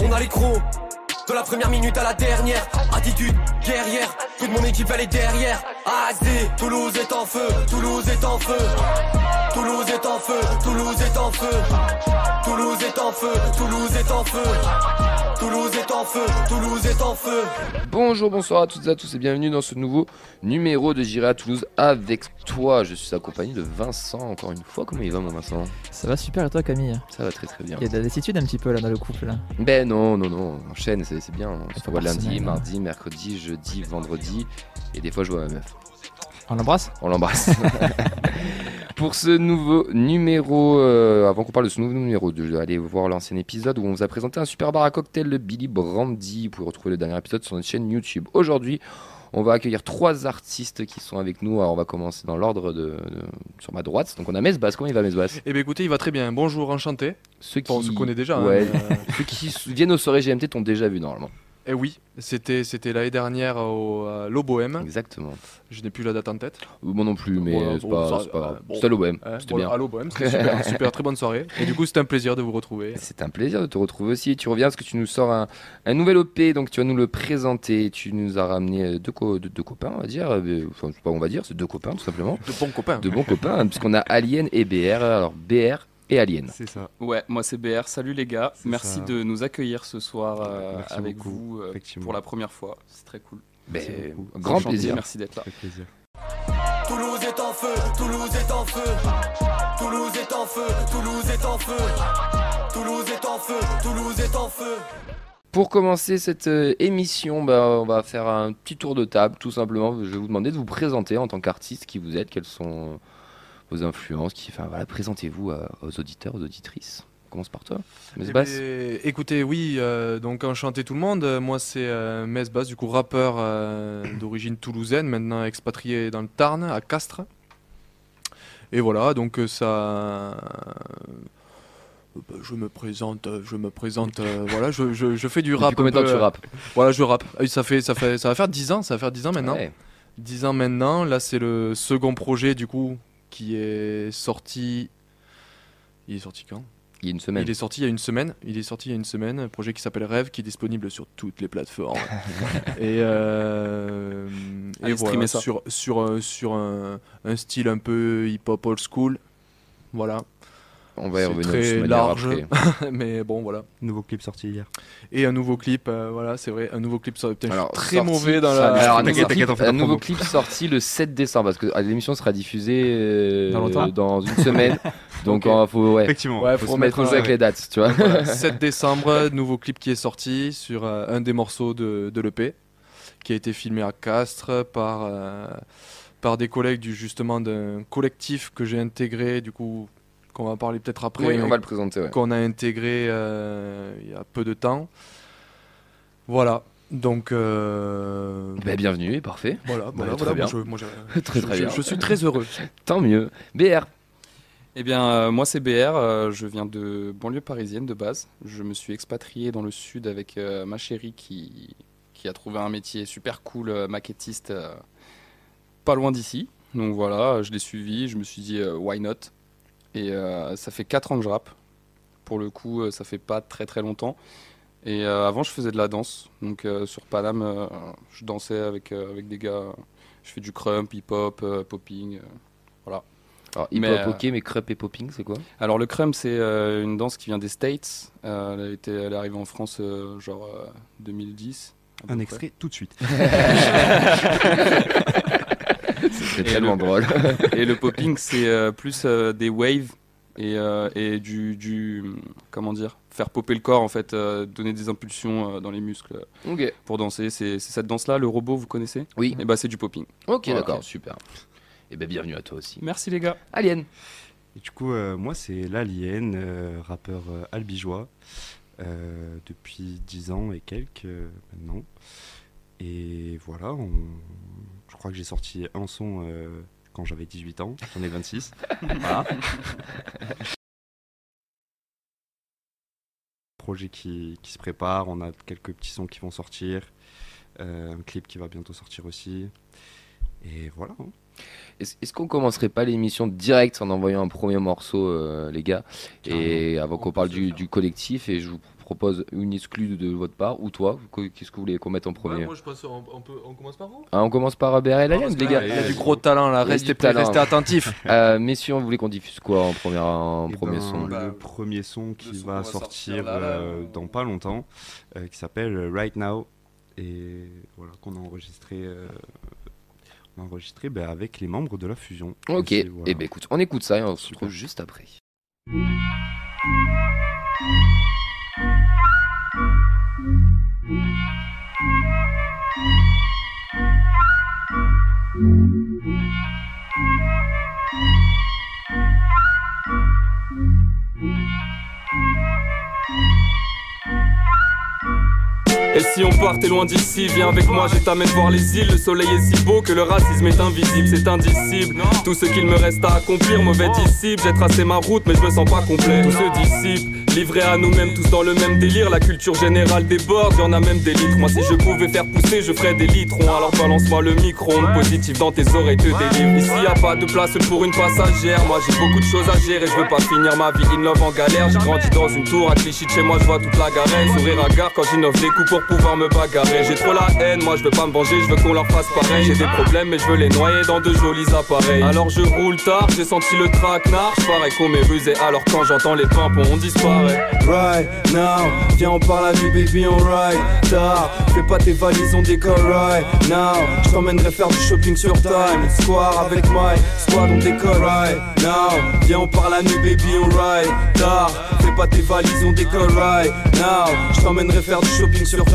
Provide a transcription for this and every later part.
On a les crocs, de la première minute à la dernière. Attitude guerrière, toute mon équipe elle est derrière. ASD, Toulouse est en feu, Toulouse est en feu. Toulouse est en feu, Toulouse est en feu. Toulouse est en feu, Toulouse est en feu. Toulouse est en feu, Toulouse est en feu. Bonjour, bonsoir à toutes et à tous et bienvenue dans ce nouveau numéro de J'irai à Toulouse avec toi. Je suis accompagné de Vincent encore une fois. Comment il va mon Vincent? Ça va super et toi Camille? Ça va très très bien. Il y a de la lassitude un petit peu là dans le couple là. Ben non, on enchaîne, c'est bien. On se voit lundi, semaine, mardi, mercredi, jeudi, vendredi et des fois je vois ma meuf. On l'embrasse? On l'embrasse. Pour ce nouveau numéro, avant qu'on parle de ce nouveau numéro, je vais aller voir l'ancien épisode où on vous a présenté un super bar à cocktail, le Billy Brandy. Vous pouvez retrouver le dernier épisode sur notre chaîne YouTube. Aujourd'hui, on va accueillir 3 artistes qui sont avec nous. Alors, on va commencer dans l'ordre sur ma droite. Donc, on a Mesbas. Comment il va, Mesbas? Eh bien, écoutez, il va très bien. Bonjour, enchanté. On se connaît déjà. Ouais. Hein, Ceux qui viennent aux soirées GMT t'ont déjà vu normalement. Eh oui, c'était l'année dernière à l'Oboème. Exactement. Je n'ai plus la date en tête. Moi non plus, mais Bon, c'est bon, pas ça, grave. bon. C'était à l'OM. C'était Voilà, bien. à l'Oboème, c'était super, super, très bonne soirée. Et du coup, c'était un plaisir de vous retrouver. C'est un plaisir de te retrouver aussi. Tu reviens parce que tu nous sors un nouvel OP, donc tu vas nous le présenter. Tu nous as ramené deux copains, on va dire. Enfin, c'est pas on va dire, c'est 2 copains tout simplement. De bons copains. De bons copains, hein, puisqu'on a Alien et BR. Alors BR et Alien. C'est ça. Ouais, moi c'est BR. Salut les gars. C'est Merci ça. de nous accueillir ce soir Merci avec beaucoup, vous effectivement. pour la première fois. C'est très cool. Ben, beaucoup. grand Enchanté, plaisir. Merci d'être là. Avec plaisir. Toulouse est en feu, Toulouse est en feu. Toulouse est en feu, Toulouse est en feu. Toulouse est en feu, Toulouse est en feu. Pour commencer cette émission, on va faire un petit tour de table, tout simplement. Je vais vous demander de vous présenter en tant qu'artiste, qui vous êtes, quelles sont vos influences. Enfin, voilà, présentez-vous aux auditeurs, aux auditrices. On commence par toi, Mesbas. Eh bien, écoutez, oui, donc enchanté tout le monde. Moi, c'est Mesbas, du coup rappeur d'origine toulousaine, maintenant expatrié dans le Tarn, à Castres. Et voilà, donc je me présente, voilà, je fais du rap. Depuis combien de temps tu rappes? Voilà, je rappe. Et ça va faire 10 ans, ça va faire 10 ans maintenant. Ouais. 10 ans maintenant, là c'est le second projet du coup qui est sorti. Il est sorti quand? Il y a une semaine. Il est sorti il y a une semaine. Un projet qui s'appelle Rêve, qui est disponible sur toutes les plateformes. et Allez, voilà, streamer ça. sur un style un peu hip-hop old school. Voilà. On va y C'est revenir très de manière large. après. Mais bon, voilà. Nouveau clip sorti hier. Et un nouveau clip, voilà, c'est vrai, un nouveau clip. Putain, je suis Alors, très sorti- mauvais dans Alors, la. un nouveau T'inquiète, clip- on fait la un nouveau promo. clip sorti le 7 décembre, parce que l'émission sera diffusée Dans longtemps dans une semaine. Donc, Ok. faut Effectivement. Ouais, faut faut se mettre au jeu mettre avec les dates, tu vois. Voilà, 7 décembre, nouveau clip qui est sorti sur un des morceaux de l'EP, qui a été filmé à Castres par des collègues justement d'un collectif que j'ai intégré, du coup, qu'on va parler peut-être après, Oui, on va le présenter, ouais. qu'on a intégré il y a peu de temps. Voilà, donc Bienvenue, parfait. voilà, très bien. moi, Très bien. je suis très heureux. Tant mieux. BR. Eh bien, moi c'est BR. Je viens de banlieue parisienne de base. Je me suis expatrié dans le sud avec ma chérie qui a trouvé un métier super cool, maquettiste, pas loin d'ici. Donc voilà, je l'ai suivi. Je me suis dit why not. Et ça fait 4 ans que je rappe. Pour le coup, ça fait pas très très longtemps. Et avant, je faisais de la danse. Donc sur Paname, je dansais avec des gars. Je fais du crump, hip-hop, popping. Voilà. Alors, hip-hop, Mais, ok, mais crump et popping, c'est quoi? Alors le crump, c'est une danse qui vient des States. Elle est arrivée en France 2010. à peu Un près. extrait tout de suite. C'est tellement drôle. Et le popping, c'est plus des waves et comment dire, faire popper le corps en fait, donner des impulsions dans les muscles Ok. pour danser. C'est cette danse-là, le robot, vous connaissez? Oui. Et bah c'est du popping. Ok, Voilà. d'accord, super. Et bienvenue à toi aussi. Merci les gars. Alien. Et du coup, moi, c'est l'Alien, rappeur albigeois, depuis 10 ans et quelques maintenant. Et voilà, je crois que j'ai sorti un son quand j'avais 18 ans, j'en ai 26. Voilà. Projet qui se prépare, on a quelques petits sons qui vont sortir, un clip qui va bientôt sortir aussi. Et voilà. Hein. Est-ce qu'on commencerait pas l'émission direct en envoyant un premier morceau, les gars? Et avant qu'on parle du collectif, et je vous propose une exclue de votre part, ou toi, qu'est-ce que vous voulez qu'on mette en premier? Moi je pense on commence par où? On commence par BRL Alien, les gars. Il y a du gros talent là, Il y a restez du talent. restez attentifs. Messieurs, vous voulez qu'on diffuse quoi en premier son? Le premier son qui son va qu'on va sortir sortir là, dans pas longtemps, qui s'appelle Right Now, et voilà, qu'on a enregistré avec les membres de la fusion. Ok, aussi, voilà. et ben écoute, on écoute ça et on se Super. retrouve juste après. Et si on partait loin d'ici, viens avec moi, je t'amène voir les îles. Le soleil est si beau que le racisme est invisible, c'est indicible. Tout ce qu'il me reste à accomplir, mauvais disciple. J'ai tracé ma route, mais je me sens pas complet. Tout se dissipe, livrés à nous-mêmes, tous dans le même délire. La culture générale déborde, y'en a même des litres. Moi, si je pouvais faire pousser, je ferais des litrons. Alors balance-moi le micro-ondes positif dans tes oreilles, te délivre. Ici, y a pas de place pour une passagère. Moi, j'ai beaucoup de choses à gérer, je veux pas finir ma vie in love en galère. J'ai grandi dans une tour à Clichy, de chez moi, je vois toute la garenne. Sourire à gare quand j'innove des coups pour pouvoir me bagarrer. J'ai trop la haine, moi je veux pas me venger, je veux qu'on leur fasse pareil. J'ai des problèmes mais je veux les noyer dans de jolis appareils. Alors je roule tard, j'ai senti le traquenard. J'parais qu'on m'est rusé, alors quand j'entends les pimpons on disparaît. Right now, viens on parle à lui baby on ride tard. Fais pas tes valises on décolle right now. J't'emmènerai faire du shopping sur time. Square avec my squad on décolle right now. Viens on parle à lui baby on ride tard. Fais pas tes valises on décolle right now. J't'emmènerai faire du shopping sur time.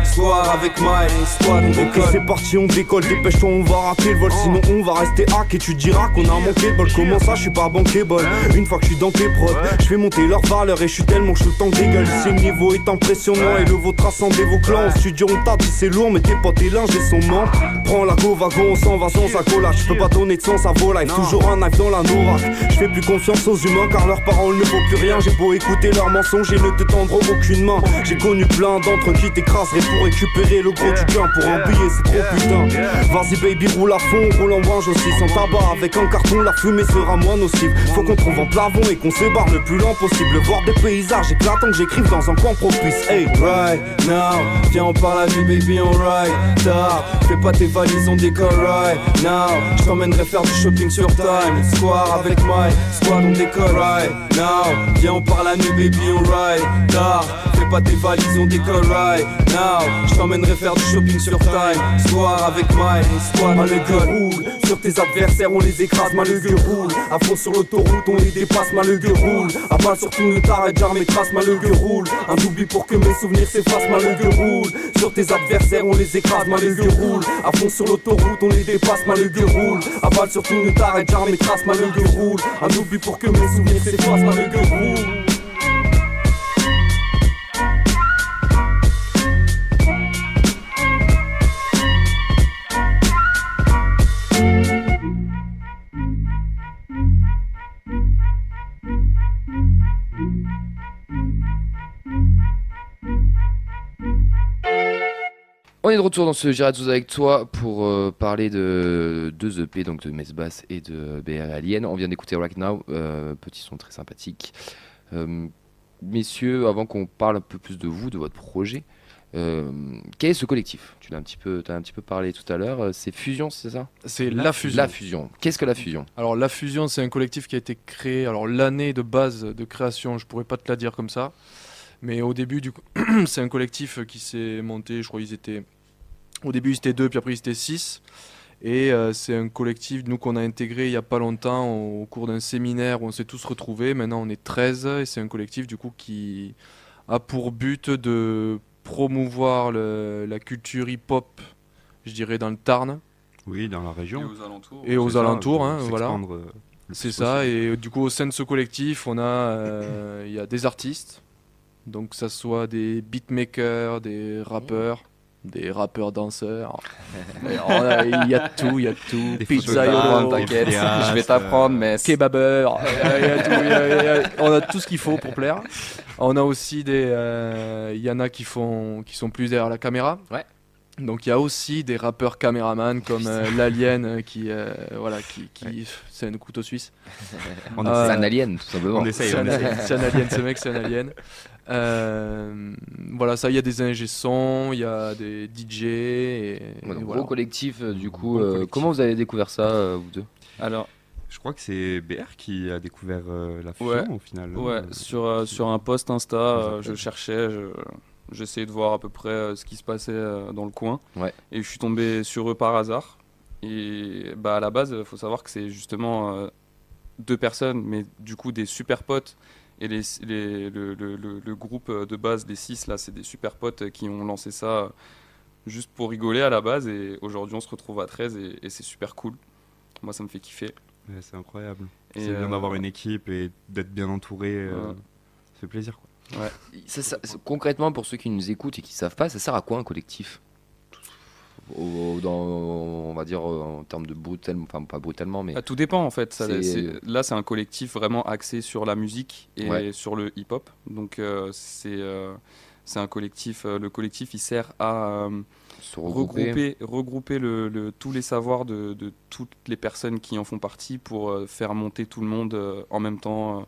Square avec my squad on décolle. Ok c'est parti on décolle, dépêche-toi on va rater le vol. Sinon on va rester hack et tu diras qu'on a manqué de bol. Comment ça je suis pas bankable? Une fois que je suis dans tes prods, je fais monter leur valeur et je suis tellement chaud le temps d'égal. Ici le niveau est impressionnant et le vôtre a scindé vos clans. Au studio on t'a dit c'est lourd mais tes potes et linge et son mort. Prends la go wagon on s'en va sans accolage. Je peux pas donner de sens à vos lives, toujours un knife dans la Norak. Je fais plus confiance aux humains car leurs paroles ne vaut plus rien. J'ai beau écouter leurs mensonges et ne te tendre aucune main. J'ai connu plein d'entre qui t'écraseraient pour récupérer le gros du gain. Pour un billet c'est trop putain. Vas-y baby roule à fond, roule en branche aussi. Sans tabac avec un carton la fumée sera moins nocive. Faut qu'on trouve un plafond et qu'on se barre le plus lent possible. Voir des paysages éclatants que j'écrive dans un coin propice. Hey right now, viens on parle à lui baby on ride tard. Fais pas tes valises on décolle right now. J't'emmènerai faire du shopping sur time. Square avec my squad on décolle right now. Viens on parle à lui baby on ride tard. Fais pas tes valises on décolle right now. J't'emmènerai faire du shopping sur time. Square avec my squad on décolle. Roule sur tes adversaires on les écrase. Mal le gueule roule à fond sur l'autoroute on les dépasse. Mal le gueule roule à balle surtout ne t'arrête jamais mes traces. Mal le gueule roule un double pour que mes souvenirs s'effacent. Mal le gueule roule sur tes adversaires on les écrase. Mal le gueule roule à fond sur l'autoroute on les dépasse. Mal le gueule roule à balle surtout ne t'arrête jamais mes traces. Mal le gueule roule un double pour que mes souvenirs s'effacent. Mal le gueule roule. On est de retour dans ce Gérard avec toi pour parler de deux EP, donc de Mesbass et de BR Alien. On vient d'écouter Right Now, petit son très sympathique. Messieurs, avant qu'on parle un peu plus de vous, de votre projet, quel est ce collectif? Tu as un petit peu parlé tout à l'heure. C'est Fusion, c'est ça? C'est La Fusion. La Fusion. Qu'est-ce que La Fusion? Alors La Fusion, c'est un collectif qui a été créé. Alors l'année de base de création, je pourrais pas te la dire comme ça. Mais au début, du coup, c'est un collectif qui s'est monté, je crois qu'ils étaient... Au début, ils étaient 2, puis après, ils étaient 6. Et c'est un collectif, nous, qu'on a intégré il n'y a pas longtemps au cours d'un séminaire où on s'est tous retrouvés. Maintenant, on est 13 et c'est un collectif, du coup, qui a pour but de promouvoir la culture hip-hop, je dirais, dans le Tarn. Oui, dans la région. Et aux alentours, hein, voilà. voilà. C'est ça, et du coup, au sein de ce collectif, il y a des artistes. Donc, que ça soit des beatmakers, des rappeurs, danseurs. Il y a tout, Pizzaïolo, t'inquiète, je vais t'apprendre, mais kebabeur. On a tout ce qu'il faut pour plaire. On a aussi il y en a qui sont plus derrière la caméra. Ouais. Donc il y a aussi des rappeurs caméramans comme l'Alien qui c'est un couteau suisse. C'est un alien tout simplement. On essaye. C'est un alien, ce mec c'est un alien. Voilà, ça, il y a des ingé sons, il y a des DJ. Ouais, donc, voilà. gros collectif, du coup. Gros collectif. Comment vous avez découvert ça, vous deux? Alors, Je crois que c'est BR qui a découvert la fusion Ouais. au final. ouais, sur un post Insta, je cherchais, j'essayais de voir à peu près ce qui se passait dans le coin. Ouais. Et je suis tombé sur eux par hasard. Et bah, à la base, il faut savoir que c'est justement 2 personnes, mais du coup des super potes. Et le groupe de base des 6, là, c'est des super potes qui ont lancé ça juste pour rigoler à la base. Et aujourd'hui, on se retrouve à 13 et c'est super cool. Moi, ça me fait kiffer. Ouais, c'est incroyable. Et, C'est bien d'avoir une équipe et d'être bien entouré. Ouais. Ça fait plaisir, quoi. Concrètement, pour ceux qui nous écoutent et qui savent pas, ça sert à quoi un collectif? On va dire en termes de brutalement, enfin pas brutalement, mais Ah, tout dépend en fait. Là, c'est un collectif vraiment axé sur la musique et Ouais. sur le hip-hop. Donc, c'est un collectif. Le collectif, il sert à se regrouper. regrouper tous les savoirs de toutes les personnes qui en font partie pour faire monter tout le monde en même temps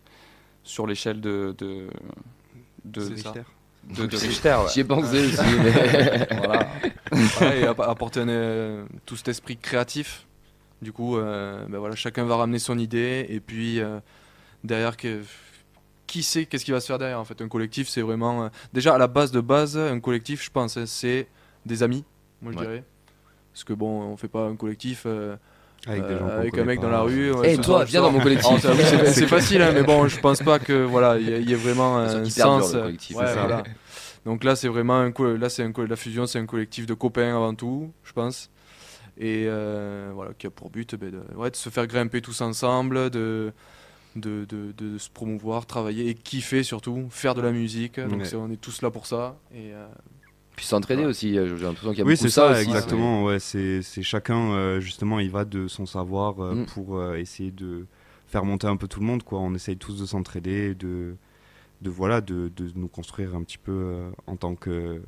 sur l'échelle de C'est ça. de Richter. Ouais. J'y ai pensé aussi. Mais... Voilà. Voilà, et apporter tout cet esprit créatif. Du coup, ben voilà, chacun va ramener son idée et puis derrière, qui sait qu'est-ce qui va se faire derrière en fait. Un collectif, c'est vraiment déjà à la base, un collectif, je pense, hein, c'est des amis, moi je Ouais. dirais. Parce que bon, on fait pas un collectif Avec des gens qu'on avec un connaît mec pas. dans la rue. Hey, ce toi, soir, viens dans mon collectif. Alors, c'est facile, hein, mais bon, je pense pas que voilà, il y ait vraiment C'est un hyper dur, sens. le collectif, Ouais, c'est ça. voilà. Donc là, c'est vraiment la fusion, c'est un collectif de copains avant tout, je pense, et voilà, qui a pour but de se faire grimper tous ensemble, de se promouvoir, travailler et kiffer surtout, faire de la musique. Donc Ouais. on est tous là pour ça. Et Puis s'entraider aussi. J'ai l'impression qu'il y a Oui, beaucoup c'est de ça, ça, aussi. exactement. Ouais, c'est chacun, justement, il va de son savoir Mm. pour essayer de faire monter un peu tout le monde, quoi. On essaye tous de s'entraider, de nous construire un petit peu en tant que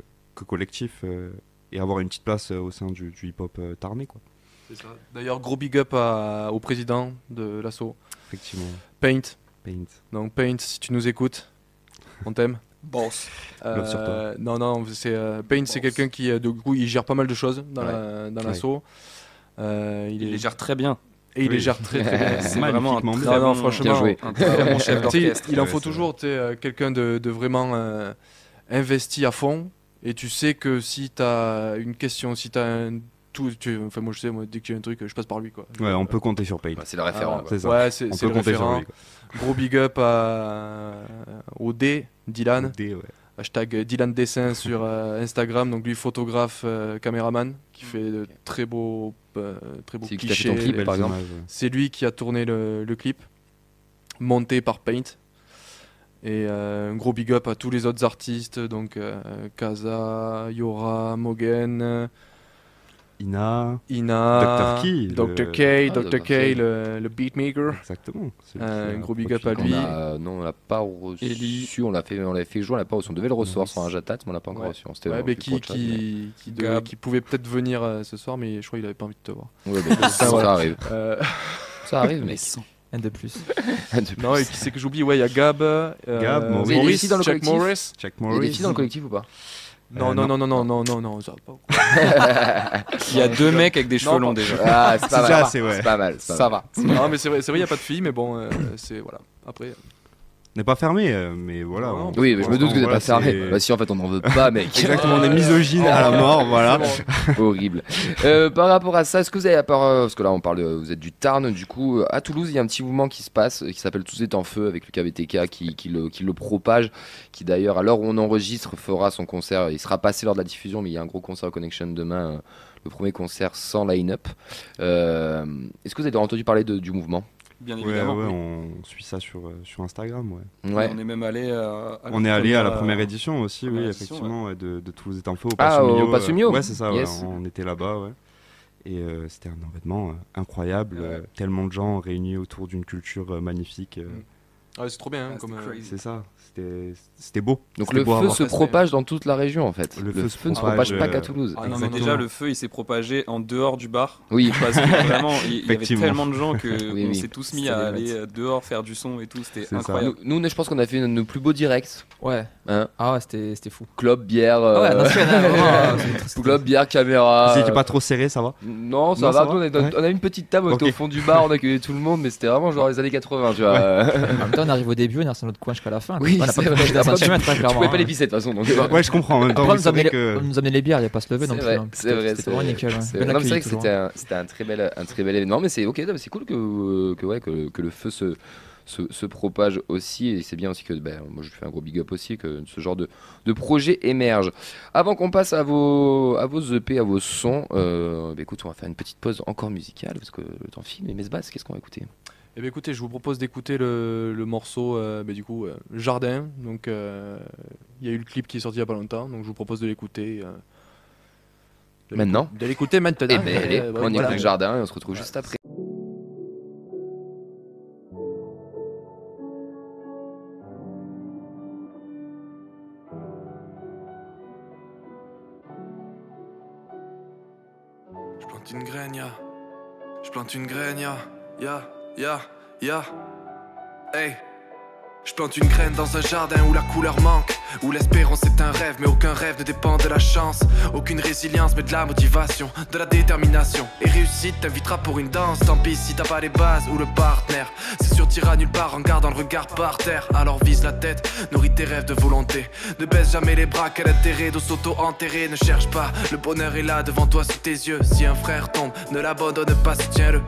collectif et avoir une petite place au sein du hip-hop tarnais, quoi. c'est ça. D'ailleurs, gros big up au président de l'asso, Effectivement. Paint. Paint. Donc Paint, si tu nous écoutes, on t'aime. Boss. Love sur toi. Non, c'est Paint, c'est quelqu'un qui de coup il gère pas mal de choses dans Ouais. l'asso. Il les gère très bien. Et il les Oui. gère très très bien. C'est vraiment un Magnifiquement très bien. Non, bon, franchement, bien joué. un très bon chef Tu sais, d'orchestre. il en Ouais, faut c'est toujours quelqu'un de vraiment investi à fond. Et tu sais que si tu as une question, si tu as enfin moi je sais, moi dès que j'ai un truc, je passe par lui quoi. Ouais, on peut compter sur Paint. Ouais, c'est le référent. quoi. C'est ça. Ouais, c'est On c'est peut le compter sur référent. lui, quoi. Gros big up au D, Dylan. D, ouais. Hashtag Dylan Dessin sur Instagram. Donc lui, photographe, caméraman, qui fait de très beaux C'est lui qui t'a fait ton clichés. clip, Belles par exemple. images, ouais. C'est lui qui a tourné le clip, monté par Paint. Et un gros big up à tous les autres artistes, donc Kaza, Yora, Mogen, Ina. Ina, Dr. Key, Dr. le- K, Ah, Dr. Dr. K, K. le beatmaker. Exactement. C'est Un lui qui a gros big up à produit. lui. Non, on l'a pas reçu. Eli. On l'avait fait jouer, on l'a pas reçu. On devait le recevoir Nice. sur un jatat, mais on l'a pas encore Ouais. reçu. C'était Ouais, dans mais le groupe chat, mais- qui pouvait peut-être venir ce soir, mais je crois qu'il avait pas envie de te voir. Ouais, mais ça voilà. arrive. Euh, Ça arrive, mec. Un de plus. non, et qui c'est que j'oublie? Ouais, il y a Gab, Maurice. Vous avez des filles dans le Jack collectif Morris. Jack Il y a des Morris. filles dans le collectif ou pas? Non, non. non, ça va pas. Il y a 2 mecs avec des cheveux longs déjà. Ah, c'est pas déjà mal. assez, ouais. C'est pas mal. c'est pas Ça mal. va. Non, mais c'est vrai, il n'y a pas de filles, mais bon, c'est voilà. Après, On n'est pas fermé, mais voilà. Non, on- Oui, mais je me doute que vous n'êtes voilà, pas fermé. c'est- Bah si, en fait, on n'en veut pas, mec. Exactement, on est misogyne à la mort, voilà. Horrible. Par rapport à ça, est-ce que vous avez à part, parce que là on parle, vous êtes du Tarn, du coup à Toulouse il y a un petit mouvement qui se passe, qui s'appelle Tous est en feu avec le KVTK qui le propage, qui d'ailleurs à l'heure où on enregistre fera son concert, il sera passé lors de la diffusion, mais il y a un gros concert au Connection demain, le premier concert sans line-up. Est-ce que vous avez entendu parler du mouvement? Bien Ouais, évidemment. ouais, oui. on suit ça sur Instagram, ouais. Ouais. On est même allé On est allé à la première édition aussi, oui, première édition, effectivement, ouais, de Toulouse est en feu au Ah, Passumio. au Passumio. Ouais, c'est ça, ouais, Yes. on était là-bas, ouais. Et c'était un événement incroyable, Ouais. tellement de gens réunis autour d'une culture magnifique. Ouais, c'est trop bien. Ah, comme, c'était crazy. C'est ça, c'était beau. Donc C'était le beau à feu voir. se propage dans toute la région en fait. Le feu se ne se propage propage, pas qu'à Toulouse. Ah Ah, non, mais exactement. déjà le feu il s'est propagé en dehors du bar. Oui. Parce que vraiment il y avait Effectivement. tellement de gens que Oui, on oui. s'est tous mis C'était à des aller dehors faire du son et tout, c'était C'est ça. incroyable. Nous, je pense qu'on a fait nos plus beaux directs. Ouais. Hein. Ah ouais, c'était fou. Club, bière. Ah ouais, national, vraiment, c'était- Club, bière, caméra. C'était pas trop serré, ça va? Non, ça Non, va. ça Nous, va. on a une petite table, on était Ok. au fond du bar, on accueillait tout le monde, mais c'était vraiment genre les années 80, tu vois. En même temps, on arrive au début, on est dans notre coin jusqu'à la fin. Oui, on n'a c'est pas vrai. pu d'un Après, centimètre, Tu clairement. pouvais pas hein. les pisser de toute façon. Donc, Ouais, je comprends. En même temps, Après, on oui, nous c'est vrai amenait que. on nous amenait les bières, il n'y a pas à se lever non C'est plus. vrai, hein. c'est vrai. C'était vraiment nickel. C'est Bien vrai. Non, mais c'est vrai accueilli, que toujours. c'était un très bel événement, mais c'est ok, c'est cool que le feu se propage aussi, et c'est bien aussi que moi je fais un gros big up aussi que ce genre de projet émerge. Avant qu'on passe à vos EP, à vos sons, écoute, on va faire une petite pause encore musicale parce que le temps file. Mais Mesbas, qu'est-ce qu'on va écouter? Eh bien, écoutez, je vous propose d'écouter le morceau Jardin. Donc, il y a eu le clip qui est sorti il y a pas longtemps, donc je vous propose de l'écouter. Maintenant? De l'écouter maintenant. Eh ben, allez, on voilà. écoute le jardin et on se retrouve juste après. Je plante une graine, ya. Je plante une graine, ya. Ya. Hey. Je plante une graine dans un jardin où la couleur manque, où l'espérance est un rêve, mais aucun rêve ne dépend de la chance. Aucune résilience, mais de la motivation, de la détermination. Et réussite t'invitera pour une danse, tant pis si t'as pas les bases ou le partenaire. C'est sûr, t'iras nulle part en gardant le regard par terre. Alors vise la tête, nourris tes rêves de volonté. Ne baisse jamais les bras, quel intérêt de s'auto-enterrer. Ne cherche pas, le bonheur est là devant toi sous tes yeux. Si un frère tombe, ne l'abandonne pas, soutiens-le.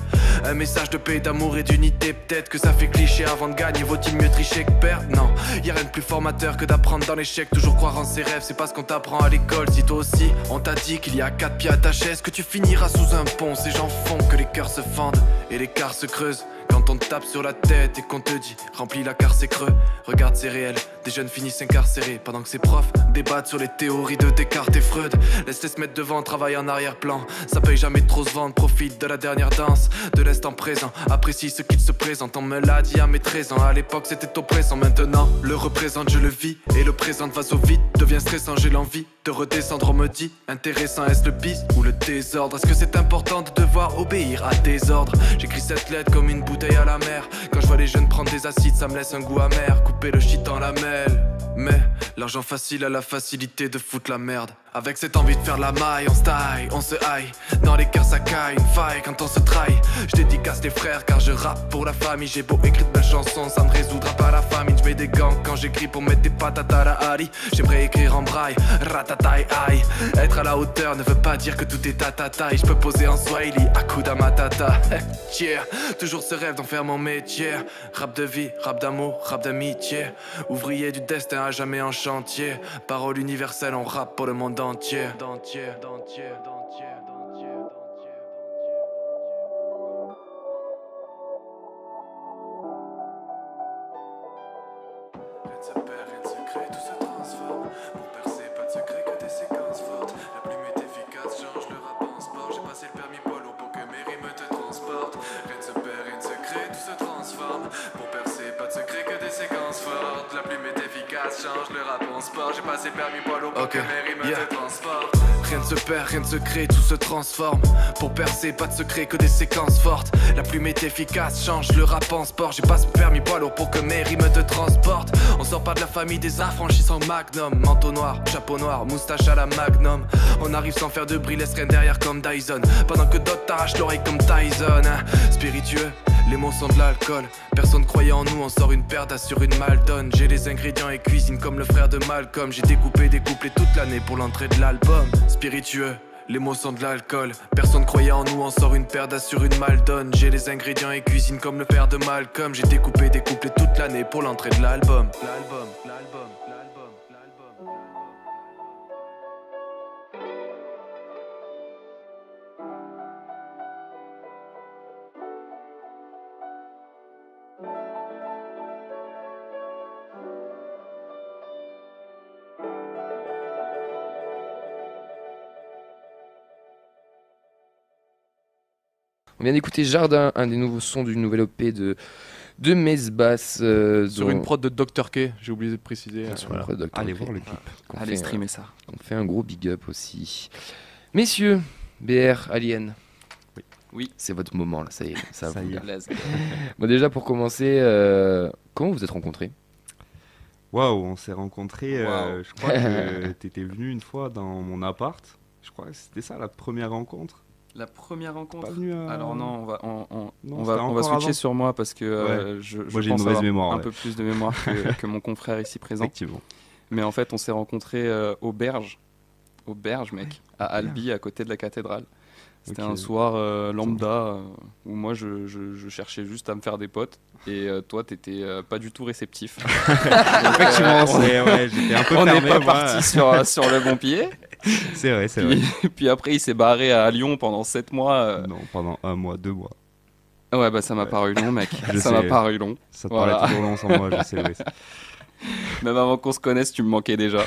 Un message de paix, d'amour et d'unité. Peut-être que ça fait cliché, avant de gagner, vaut-il mieux tricher que perdre? Non, y a rien de plus formateur que d'apprendre dans l'échec. Toujours croire en ses rêves, c'est pas ce qu'on t'apprend à l'école. Si toi aussi, on t'a dit qu'il y a 4 pieds à ta chaise, que tu finiras sous un pont. Ces gens font que les cœurs se fendent et l'écart se creuse. Quand on te tape sur la tête et qu'on te dit remplis la carte, c'est creux. Regarde, c'est réel, des jeunes finissent incarcérés pendant que ces profs débattent sur les théories de Descartes et Freud. Laisse-les se mettre devant, travaille en arrière-plan. Ça paye jamais de trop se vendre, profite de la dernière danse, de l'instant présent. Apprécie ce qu'il se présente. On me l'a dit à mes 13 ans, à l'époque c'était oppressant. Maintenant, le représente, je le vis. Et le présent va au vide, devient stressant, j'ai l'envie de redescendre, on me dit. Intéressant, est-ce le bis ou le désordre? Est-ce que c'est important de devoir obéir à des ordres? J'écris cette lettre comme une bouteille à la mer. Quand je vois les jeunes prendre des acides, ça me laisse un goût amer. Couper le shit en lamelles. Mais l'argent facile a la facilité de foutre la merde. Avec cette envie de faire de la maille, on se taille, on se haille. Dans les cœurs ça caille, une faille quand on se trahit. Je dédicace les frères car je rappe pour la famille. J'ai beau écrire de belles chansons, ça ne résoudra pas la famine. Je mets des gants quand j'écris pour mettre des patates à la Ali. J'aimerais écrire en braille, ratataï aïe. Être à la hauteur ne veut pas dire que tout est à ta taille. Je peux poser en Swahili, Akuda Matata. Yeah. Toujours ce rêve d'en faire mon métier. Rap de vie, rap d'amour, rap d'amitié. Ouvrier du destin à jamais en chantier. Parole universelle, on rappe pour le monde entier. Rien ne se perd, rien ne se crée, tout se transforme. Pour percer, pas de secret que des séquences fortes. La plume est efficace, change le rap en sport. J'ai passé le permis poids lourd pour que mes rimes te transportent. Rien ne se perd, rien ne se crée, tout se transforme. Pour percer, pas de secret que des séquences fortes. La plume est efficace, change le rap en sport. J'ai passé le permis poids lourd pour que mes rimes te transportent. Rien ne se perd, rien ne se crée, tout se transforme. Pour percer, pas de secret que des séquences fortes. La plume est efficace, change le rap en sport. J'ai pas ce permis poids lourd pour que mes rimes te transportent. On sort pas de la famille des affranchis sans magnum. Manteau noir, chapeau noir, moustache à la magnum. On arrive sans faire de bruit, laisse rien derrière comme Dyson. Pendant que d'autres t'arrachent l'oreille comme Tyson, hein. Spiritueux, les mots sont de l'alcool. Personne croyait en nous, on sort une paire sur une Maldon. J'ai les ingrédients et cuisine comme le frère de Malcolm. J'ai découpé des couplets toute l'année pour l'entrée de l'album. Spiritueux, les mots sont de l'alcool. Personne croyait en nous, on sort une paire sur une Maldon. J'ai les ingrédients et cuisine comme le père de Malcolm. J'ai découpé des couplets toute l'année pour l'entrée de l'album. On vient d'écouter Jardin, un des nouveaux sons du nouvel EP de de Mesbas. Sur une prod de Dr. K, j'ai oublié de préciser. Sur une prod de Dr. Allez K. voir le clip. On Allez fait, streamer ça. on fait un gros big up aussi. Messieurs, BR, Alien. Oui. C'est votre moment là, ça y est. Ça Ça vous y est. Blaise. Bon, déjà pour commencer, comment vous êtes rencontrés? Waouh, on s'est rencontrés. Waouh. Je crois que t'étais venu une fois dans mon appart. Je crois que c'était ça la première rencontre. La première rencontre. Pas venu à... Alors non, Non, on c'était va encore switcher avant. sur moi parce que Ouais. je Moi, j'ai une pense mauvaise avoir mémoire, un ouais. peu plus de mémoire que mon confrère ici présent. Effectivement. Mais en fait, on s'est rencontrés au Berge, mec, à Albi, à côté de la cathédrale. C'était Ok. un soir lambda où moi je cherchais juste à me faire des potes et toi t'étais pas du tout réceptif. Effectivement, j'étais un peu On n'est fermé, pas moi. parti sur le bon pied. C'est vrai, c'est vrai. Puis après il s'est barré à Lyon pendant 7 mois. Non, pendant 1 mois, 2 mois. Ouais bah ça m'a paru long mec, Je ça m'a sais. paru long. Ça te Voilà. parlait toujours long sans moi, je sais. Ouais. Même avant qu'on se connaisse tu me manquais déjà.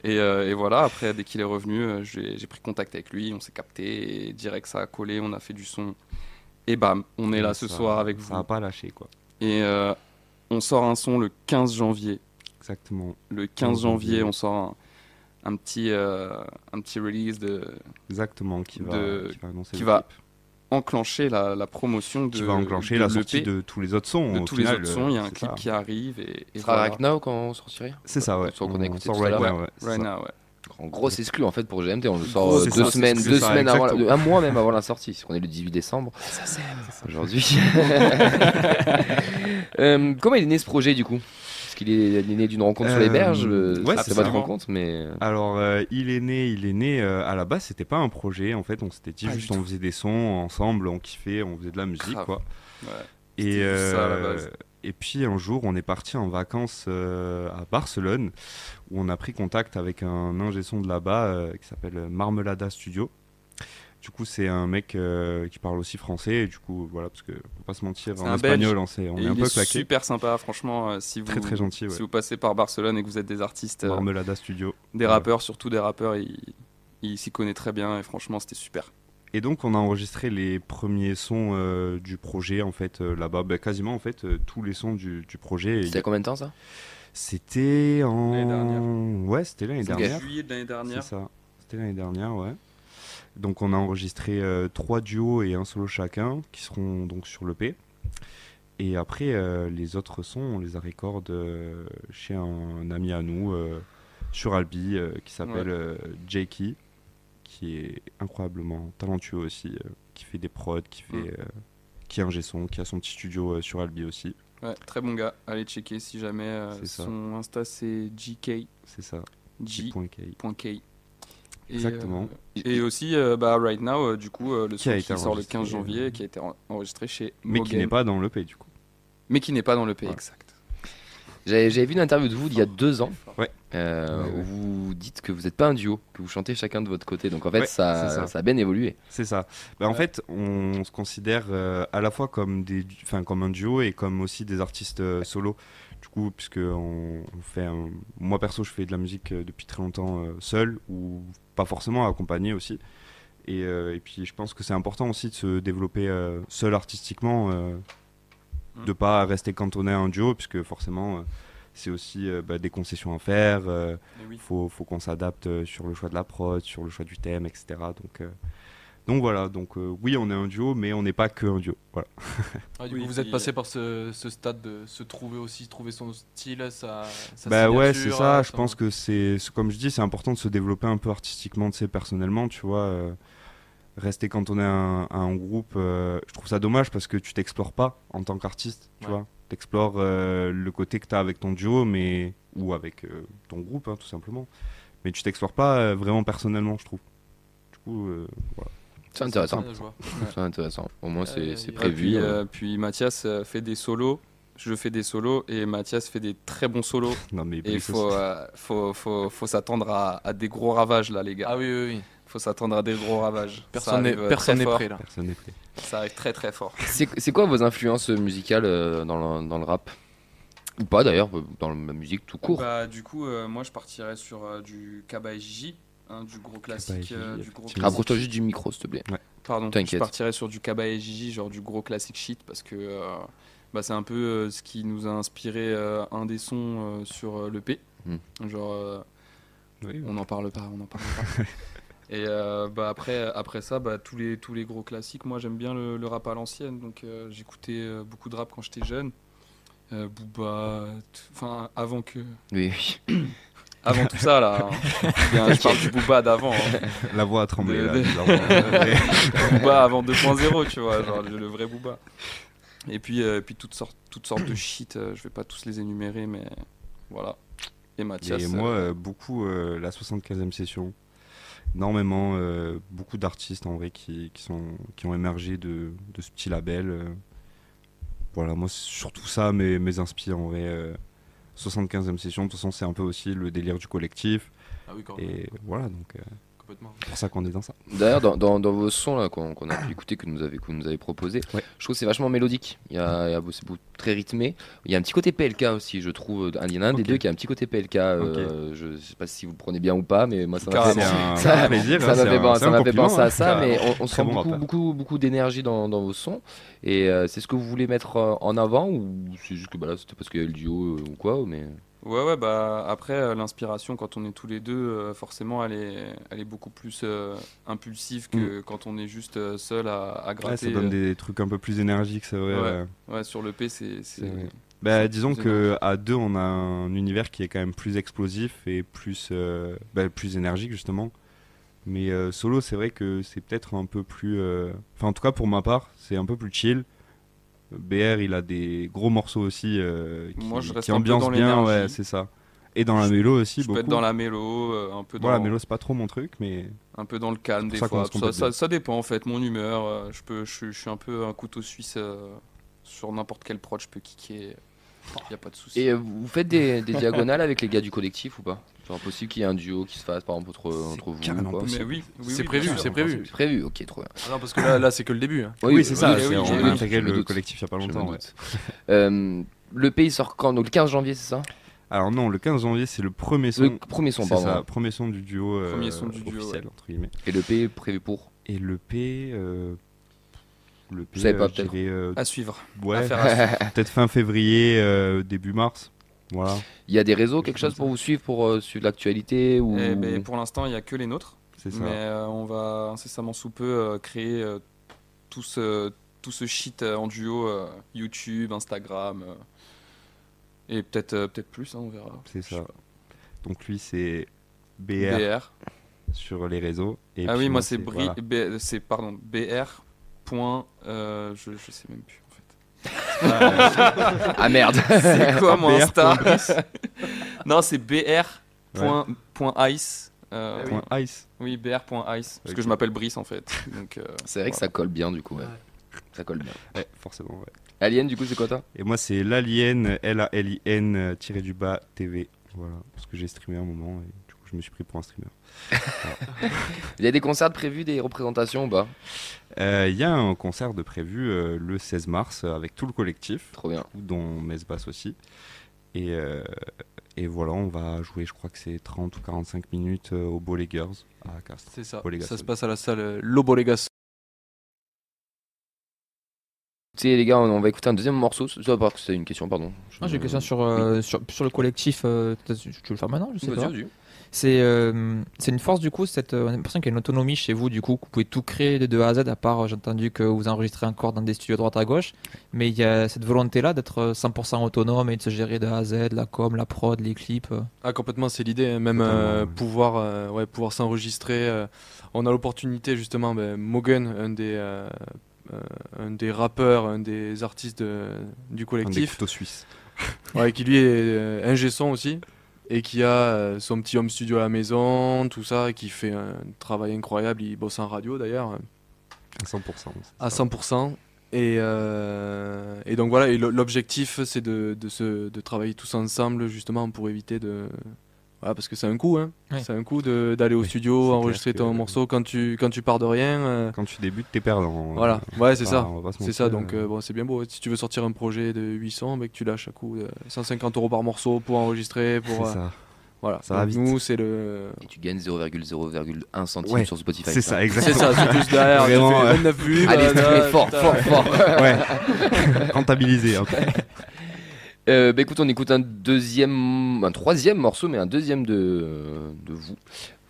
Et voilà, après dès qu'il est revenu, j'ai pris contact avec lui, on s'est capté et direct ça a collé, on a fait du son. Et bam, on est là ce Ça- soir avec Ça vous. n'a pas lâché, quoi. Et on sort un son le 15 janvier. Exactement. Le 15 janvier, on sort un petit release Exactement, qui va annoncer qui le va clip. enclencher la promotion de Qui va enclencher la sortie l'EP, de tous les autres sons. de au tous final, les autres sons. Il y a un c'est clip ça. qui arrive et Ce sera voilà. Right Now quand on sortirait? C'est ça, ouais. Soit qu'on a écouté sort tout à Right l'heure. Now, ouais. c'est Right ça. Now, ouais. En grosse exclu en fait pour GMT, on le sort Grosse 2 exclu, semaines, c'est 2 ça, semaines avant, exactement. un mois même avant la sortie, parce qu'on est le 18 décembre aujourd'hui. Comment il est né ce projet du coup? Parce qu'il est né d'une rencontre sur les berges, ouais, c'était c'est votre ça. rencontre, mais Alors, il est né à la base, c'était pas un projet, en fait, on s'était dit Pas juste du on faisait des sons ensemble, on kiffait, on faisait de la musique, Grave. quoi. Ouais. Et, C'était juste ça, à la base. et puis un jour, on est parti en vacances à Barcelone, où on a pris contact avec un ingé son de là-bas qui s'appelle Marmelada Studio. Du coup, c'est un mec qui parle aussi français, et du coup, voilà, parce que, faut pas se mentir, C'est en un espagnol, Belge. on Et est un il peu est claqué. super sympa, franchement. Si vous, Très, très gentil, ouais. Si vous passez par Barcelone et que vous êtes des artistes, Marmelada Studio. des rappeurs, surtout des rappeurs, il s'y connaît très bien et franchement, c'était super. Et donc on a enregistré les premiers sons du projet en fait là-bas, bah, quasiment en fait tous les sons du projet. c'était il y a combien de temps ça? C'était en L'année dernière. Ouais, c'était l'année dernière. Juillet de l'année dernière. C'est ça. C'était l'année dernière, ouais. Donc on a enregistré 3 duos et un solo chacun qui seront donc sur l'EP. Et après les autres sons, on les a record chez un ami à nous sur Albi qui s'appelle Jakey, qui est incroyablement talentueux aussi, qui fait des prods, qui est ingé son, qui a son petit studio sur Albi aussi. Ouais, très bon gars. Allez checker si jamais. C'est ça. Son Insta c'est GK. C'est ça. J.K. J.K. Et, Exactement. et aussi Right Now, du coup, le Qui a son été qui sort le 15 enregistré, janvier, qui a été enregistré chez Mais Mogen. qui n'est pas dans l'EP du coup. Mais qui n'est pas dans le pays, Ouais. exact. J'avais vu une interview de vous il y a 2 ans, Ouais. où vous dites que vous n'êtes pas un duo, que vous chantez chacun de votre côté, donc en fait Ouais, c'est ça. ça a bien évolué. C'est ça. Bah, en fait, on se considère à la fois comme comme un duo et comme aussi des artistes solo. Du coup, puisque on fait moi perso, je fais de la musique depuis très longtemps seul ou pas forcément accompagné aussi. Et puis, je pense que c'est important aussi de se développer seul artistiquement, de pas rester cantonné à un duo, puisque forcément, c'est aussi des concessions à faire. oui. Faut qu'on s'adapte sur le choix de la prod, sur le choix du thème, etc. Donc voilà, oui, on est un duo, mais on n'est pas que un duo. Voilà. Ah, du Oui, coup, vous puis, êtes passé par ce stade de se trouver aussi, trouver son style, sa Bah ouais, signature, c'est ça. Je son- pense que comme je dis, c'est important de se développer un peu artistiquement, tu sais, personnellement, tu vois. Rester cantonné à un groupe, je trouve ça dommage parce que tu t'explores pas en tant qu'artiste, tu Ouais. vois. T'explores le côté que tu as avec ton duo, ou avec ton groupe, hein, tout simplement. Mais tu t'explores pas vraiment personnellement, je trouve. Du coup, voilà. C'est intéressant. je vois. C'est intéressant. Au moins c'est il y a- prévu. Puis Mathias fait des solos, je fais des solos et Mathias fait des très bons solos. Non, mais Et il faut s'attendre à des gros ravages là, les gars. Ah oui, oui, oui. Faut s'attendre à des gros ravages. Personne n'est prêt là. personne n'est prêt. Ça arrive très très fort. C'est quoi vos influences musicales dans le rap? Ou pas d'ailleurs, dans la musique tout court. Bah, du coup, moi je partirais sur du Kaba et Gigi, du gros classique. Gigi, Du gros effectivement. Rapproche-toi juste du micro s'il te plaît. Pardon, T'inquiète. je partirais sur du Kaba et Gigi, genre du gros classique shit, parce que c'est un peu ce qui nous a inspiré un des sons sur l'EP. Genre, on n'en parle pas. Et après ça, tous les gros classiques. Moi, j'aime bien le rap à l'ancienne, donc j'écoutais beaucoup de rap quand j'étais jeune. Booba, enfin avant que. Oui. Avant tout ça là. Bien, je parle du Booba d'avant. La voix a tremblé là. Booba avant 2.0, tu vois, genre le vrai Booba. Et puis toutes sortes de shit. Je vais pas tous les énumérer, mais voilà. Et Mathias. Et moi, beaucoup la 75e session. Énormément, beaucoup d'artistes en vrai qui ont émergé de ce petit label. Voilà, moi c'est surtout ça mes inspire en vrai. 75e session, de toute façon c'est un peu aussi le délire du collectif. Ah oui, et voilà, donc complètement. c'est pour ça qu'on est dans ça. D'ailleurs, dans vos sons là, qu'on a pu écouter, que vous nous avez proposé, je trouve que c'est vachement mélodique. C'est très rythmé. Il y a un petit côté PLK aussi, je trouve. Il y en a un des deux qui a un petit côté PLK. Je sais pas si vous le prenez bien ou pas, mais moi ça m'a fait plaisir. Ça m'a fait penser à ça, mais on sent bon beaucoup d'énergie dans vos sons. Et c'est ce que vous voulez mettre en avant, ou c'est juste que c'était parce qu'il y a le duo ou quoi, mais... Ouais, après l'inspiration quand on est tous les deux, forcément elle est beaucoup plus impulsive que quand on est juste seul à gratter. Ouais, ça donne des trucs un peu plus énergiques, c'est vrai. Ouais, sur l'EP c'est disons qu'à deux on a un univers qui est quand même plus explosif et plus énergique justement. Mais solo c'est vrai que c'est peut-être un peu plus... Enfin en tout cas pour ma part c'est un peu plus chill. BR il a des gros morceaux aussi qui ambiancent bien, ouais, c'est ça. Et dans la mélo aussi, beaucoup. Je peux être dans la mélo, un peu dans... la mélo c'est pas trop mon truc, mais... Un peu dans le calme des fois, ça dépend en fait, mon humeur, je suis un peu un couteau suisse, sur n'importe quel prod je peux kicker, y a pas de souci. Et vous faites des diagonales avec les gars du collectif ou pas? C'est impossible qu'il y ait un duo qui se fasse par exemple entre vous. Mais oui, c'est prévu. C'est prévu, ok, trop bien. Ah non, parce que là c'est que le début. Hein. Oui, c'est ça, on a intégré le collectif il y a pas longtemps. Le pays sort quand? Donc le 15 janvier, c'est ça? Alors non, le 15 janvier c'est le premier son. Le premier son, pardon. C'est ça, premier son du duo officiel, entre guillemets. Et le P est prévu pour? Et le P... je savais pas, peut-être. À suivre. Ouais, peut-être fin février, début mars. Voilà. Il y a des réseaux, quelque chose pour vous suivre, pour suivre l'actualité ou... Pour l'instant, il n'y a que les nôtres. C'est ça. Mais on va incessamment sous peu créer tout ce shit en duo, YouTube, Instagram, et peut-être plus, on verra. C'est ça. Donc lui, c'est BR sur les réseaux. Et ah puis oui, moi c'est voilà. BR. Je sais même plus. Ah merde. C'est quoi mon Insta? Non, c'est br.ice. .ice. Oui, br.ice. Parce que je m'appelle Brice en fait. Donc, c'est vrai que ça colle bien du coup. Ouais. Ça colle bien. Ouais, forcément. Ouais. Alien, du coup, c'est quoi toi? Et moi, c'est l'Alien, LALIN -TV. Voilà, parce que j'ai streamé un moment et du coup, je me suis pris pour un streamer. Il y a des concerts prévus, des représentations ou pas? Il y a un concert de prévu le 16 mars avec tout le collectif. Trop bien. Dont Mesbass aussi. Et voilà, on va jouer, je crois que c'est 30 ou 45 minutes au Boleggers à Castres. C'est ça, ça se passe à la salle Lobolegas. Tu sais les gars, on va écouter un deuxième morceau. Ça, parce que c'est une question, pardon. J'ai une question sur le collectif. Tu veux le faire maintenant? Je sais pas. Vas-y. C'est une force du coup, on a l'impression qu'il y a une autonomie chez vous du coup, que vous pouvez tout créer de A à Z, à part j'ai entendu que vous enregistrez encore dans des studios à droite à gauche, mais il y a cette volonté là d'être 100% autonome et de se gérer de A à Z, la com, la prod, les clips. Ah complètement, c'est l'idée, hein. Même pouvoir s'enregistrer. On a l'opportunité justement, Mogen, un des rappeurs, un des artistes du collectif. Un des couteaux suisses. Ouais, qui lui est ingé son aussi. Et qui a son petit home studio à la maison, tout ça, et qui fait un travail incroyable. Il bosse en radio d'ailleurs. À 100%. À 100%. Et donc voilà, et l'objectif c'est de travailler tous ensemble justement pour éviter de... Voilà, parce que c'est un coût, hein. Ouais. C'est un coût d'aller au studio, enregistrer ton morceau quand tu pars de rien. Quand tu débutes, t'es perdant. Voilà, ouais, c'est ça. C'est ça, donc bon, c'est bien beau. Si tu veux sortir un projet de 800, que tu lâches à coup 150 € par morceau pour enregistrer. C'est ça. Voilà, Ça va vite. nous c'est le. Et tu gagnes 0,0,1 centime Ouais, sur Spotify. c'est ça. ça, exactement. C'est ça, c'est plus derrière. Vraiment, tu fais 29 vues. Allez, fort. Ouais, rentabilisé. Hein. Bah écoute, on écoute un troisième morceau, mais un deuxième de vous.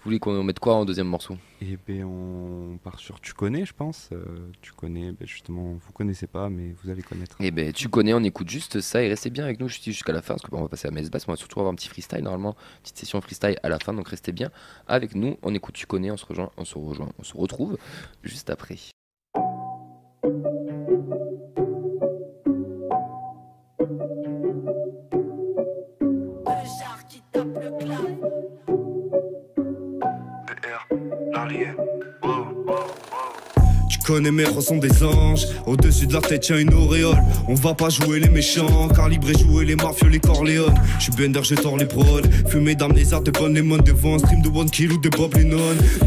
Vous voulez qu'on mette quoi en deuxième morceau? Et ben on part sur Tu connais, je pense. Tu connais, ben justement, vous connaissez pas, mais vous allez connaître. Eh ben tu connais, on écoute juste ça et restez bien avec nous jusqu'à la fin parce qu'on va passer à Messe Basse, on va surtout avoir un petit freestyle normalement, petite session freestyle à la fin, donc restez bien avec nous, on écoute Tu connais, on se retrouve juste après. Tu connais mes sont des anges. Au-dessus de la tête y'a une auréole. On va pas jouer les méchants, calibrer jouer les mafieux, les Corleone. J'suis Bender, je tords les prods. Fumée d'amnésia, de bonnes lemons devant un stream de One Kill ou de Bob Lennon.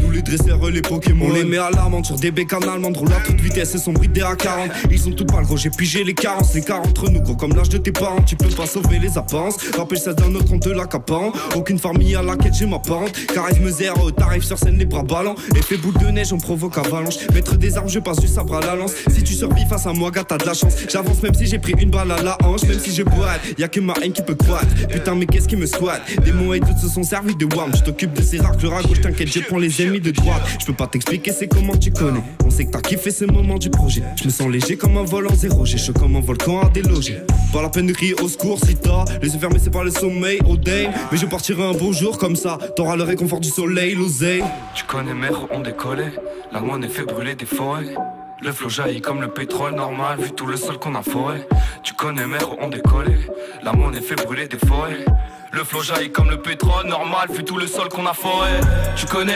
Nous les dresseurs, les Pokémon. On les met à l'amende sur des bécanes allemandes. Roule à toute vitesse et son bruit des A40. Ils sont tout pâles, gros, j'ai pigé les carences. Les 40 entre nous, gros, comme l'âge de tes parents. Tu peux pas sauver les apparences. Rappelle ça d'un autre, on te la capant. Aucune famille à laquelle j'ai ma pente. Charisme zéro, t'arrives sur scène, les bras ballants. Effet boule de neige, on provoque avalanche. Maître des armes, je passe du sabre à la lance. Si tu survis face à moi, gars, t'as de la chance. J'avance même si j'ai pris une balle à la hanche. Même si je boite, y'a que ma haine qui peut croître. Putain, mais qu'est-ce qui me squatte? Des mots et d'autres se sont servis de warm. Je t'occupe de ces racles à gauche, t'inquiète, je prends les ennemis de droite. Je peux pas t'expliquer, c'est comment tu connais. On sait que t'as kiffé ces moments du projet. Je me sens léger comme un vol en zéro. J'ai chaud comme un volcan à déloger. Pas la peine de crier au secours si t'as les yeux fermés, c'est pas le sommeil, oh damn. Mais je partirai un beau jour comme ça. T'auras le réconfort du soleil, l'oseille. Tu connais mère, on décollait. La moine fait brûler des forêts. Le flot jaillit comme le pétrole normal, vu tout le sol qu'on a forêt. Tu connais mère, on décollait. La monnaie fait brûler des forêts. Le flot jaillit comme le pétrole normal, vu tout le sol qu'on a forêt. Tu connais,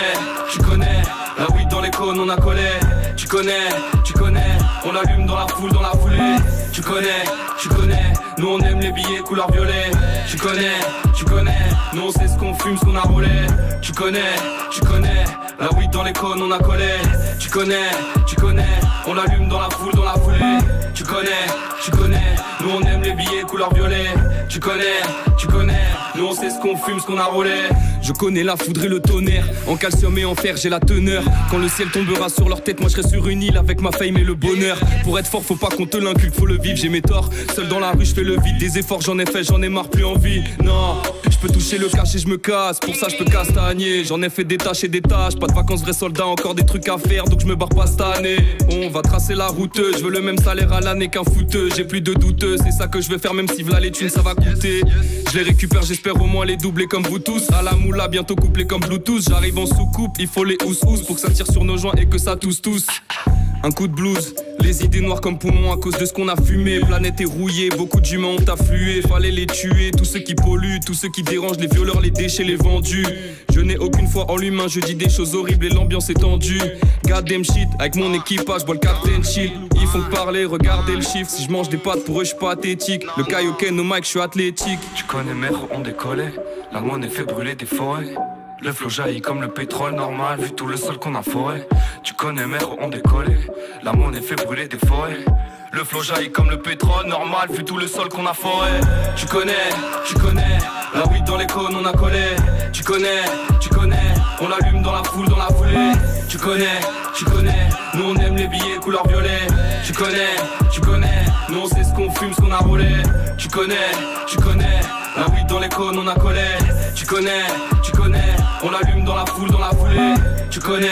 la weed dans les cônes on a collé. Tu connais, on allume dans la foule, dans la foulée. Tu connais, nous on aime les billets couleur violet. Tu connais, nous on sait ce qu'on fume, ce qu'on a roulé. Tu connais, la weed dans les cônes on a collé. Tu connais, on allume dans la foule, dans la foulée. Tu connais, nous on aime les billets couleur violet. Tu connais, nous on sait ce qu'on fume, ce qu'on a roulé. Je connais la foudre et le tonnerre. En calcium et en fer j'ai la teneur. Quand le ciel tombera sur leur tête, moi je serai sur une île avec ma fame et le bonheur. Pour être fort faut pas qu'on te l'inculque, faut le vivre, j'ai mes torts. Seul dans la rue je fais le vide, des efforts j'en ai fait, j'en ai marre, plus envie. Non, je peux toucher le cash et je me casse. Pour ça je peux castagner, j'en ai fait des tâches et des tâches. Pas de vacances vrai soldat, encore des trucs à faire, donc je me barre pas cette année. On va tracer la route, je veux le même salaire à l'année qu'un footeux. J'ai plus de douteux, c'est ça que je vais faire même si v'là les thunes ça va coûter. Je les récupère, j'espère au moins les doubler comme vous tous. À la moula, bientôt couplé comme Bluetooth. J'arrive en soucoupe, il faut les hous-hous pour que ça tire sur nos joints et que ça tousse tous. Un coup de blues, les idées noires comme poumons à cause de ce qu'on a fumé. Planète est rouillée, beaucoup d'humains ont afflué. Fallait les tuer, tous ceux qui polluent, tous ceux qui dérangent, les violeurs, les déchets, les vendus. Je n'ai aucune foi en l'humain, je dis des choses horribles et l'ambiance est tendue. Goddamn shit, avec mon équipage, bois le Captain Chill. Ils font que parler, regardez le chiffre. Si je mange des pâtes pour eux, je suis pathétique. Le kaioken au mic, je suis athlétique. Tu connais mère, on décollait. La monnaie fait brûler des forêts. Le flot jaillit comme le pétrole normal, vu tout le sol qu'on a forêt. Tu connais mère, on décollait. La monnaie fait brûler des forêts. Le flot jaillit comme le pétrole normal, vu tout le sol qu'on a forêt. Tu connais, la weed dans les cônes on a collé. Tu connais, on allume dans la foule, dans la foulée. Tu connais, nous on aime les billets couleur violet. Tu connais, nous on sait ce qu'on fume, ce qu'on a roulé. Tu connais, la weed dans les cônes on a collé. Tu connais, on allume dans la foule, dans la foulée. Tu connais,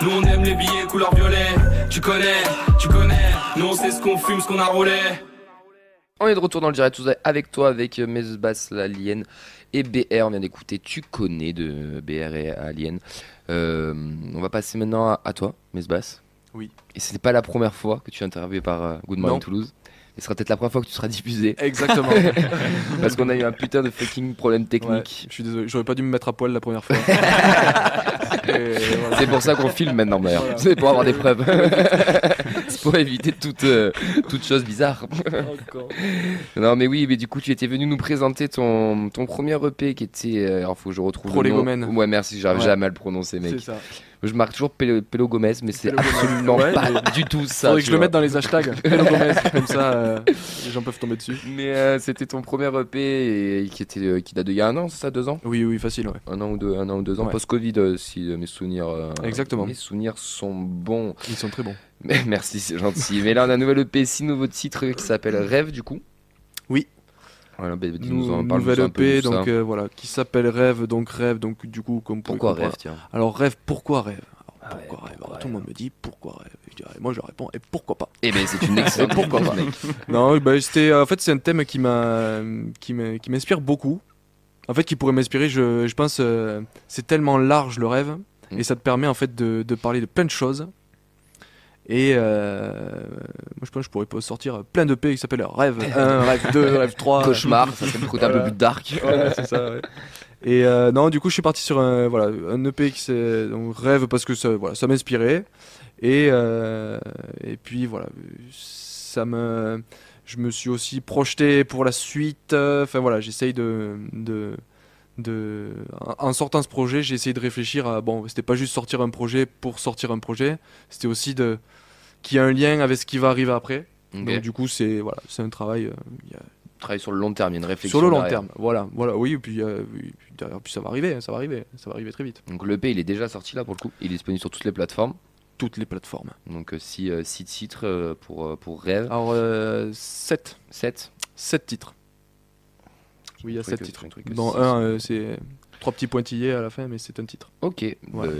nous on aime les billets couleur violet. Tu connais, nous on sait ce qu'on fume, ce qu'on a roulé. On est de retour dans le direct avec toi, avec Mesbas, l'Alien et BR. On vient d'écouter Tu connais de BR et Alien. On va passer maintenant à toi, Mesbas. Oui. Et ce n'est pas la première fois que tu es interviewé par Good Morning Toulouse. Ce sera peut-être la première fois que tu seras diffusé. Exactement. Parce qu'on a eu un putain de fucking problème technique. Ouais, je suis désolé, j'aurais pas dû me mettre à poil la première fois. Voilà. C'est pour ça qu'on filme maintenant d'ailleurs. Voilà. C'est pour avoir des preuves. C'est pour éviter toute chose bizarre. Non mais oui, mais du coup tu étais venu nous présenter ton premier EP qui était... alors faut que je retrouve Prolegomène. Ouais merci, j'arrive jamais à le prononcer mec. C'est ça. Je marque toujours Pélo Gomez, mais c'est Pélo Gomez. absolument Ouais, pas mais du tout ça. Faudrait que tu je le vois. mette dans les hashtags. Pélo Gomez, comme ça, les gens peuvent tomber dessus. Mais c'était ton premier EP qui date d'il y a un an, c'est ça, 2 ans? Oui, facile, ouais. Un an ou deux ans, Ouais. post-Covid, si mes souvenirs, Exactement. mes souvenirs sont bons. Ils sont très bons. Mais, merci, c'est gentil. Mais là, on a un nouvel EP, 6 nouveaux titres qui s'appelle Rêve, du coup. Oui. Voilà, dis-nous en parle Nouvelle un peu EP, de ça. donc voilà, qui s'appelle Rêve, donc du coup, comme vous pouvez Pourquoi comprendre. Rêve, tiens? Alors Rêve, pourquoi Rêve? Alors, ouais, pourquoi Rêve? pourquoi Alors, tout le monde me dit pourquoi Rêve? Moi je réponds et pourquoi pas? Eh ben, c'est une excellente Pourquoi réponse, pas mec. Non, en fait c'est un thème qui m'inspire beaucoup. En fait, qui pourrait m'inspirer, je pense, c'est tellement large le rêve, et ça te permet en fait de parler de plein de choses. Et moi je pense que je pourrais sortir plein de P qui s'appellent Rêve 1, Rêve 2, Rêve 3. Cauchemar, ça c'est le côté un peu plus dark. Ouais, c'est ça, ouais. Et non, du coup, je suis parti sur un EP qui s'est donc Rêve parce que ça m'inspirait. Et puis voilà, je me suis aussi projeté pour la suite. Enfin voilà, j'essaye en sortant ce projet, j'ai essayé de réfléchir à c'était pas juste sortir un projet pour sortir un projet, c'était aussi qu'il y a un lien avec ce qui va arriver après. Ok. Donc du coup, c'est un travail. Travailler sur le long terme, il y a une réflexion. Sur le long derrière. terme, voilà, oui, et puis, puis ça va arriver très vite. Donc l'EP il est déjà sorti là pour le coup, il est disponible sur toutes les plateformes. Toutes les plateformes. Donc 6 titres pour Rêve. Alors 7 titres. Oui, il y a 7 titres. Dans un, c'est 3 petits pointillés à la fin, mais c'est un titre. Ok, Voilà.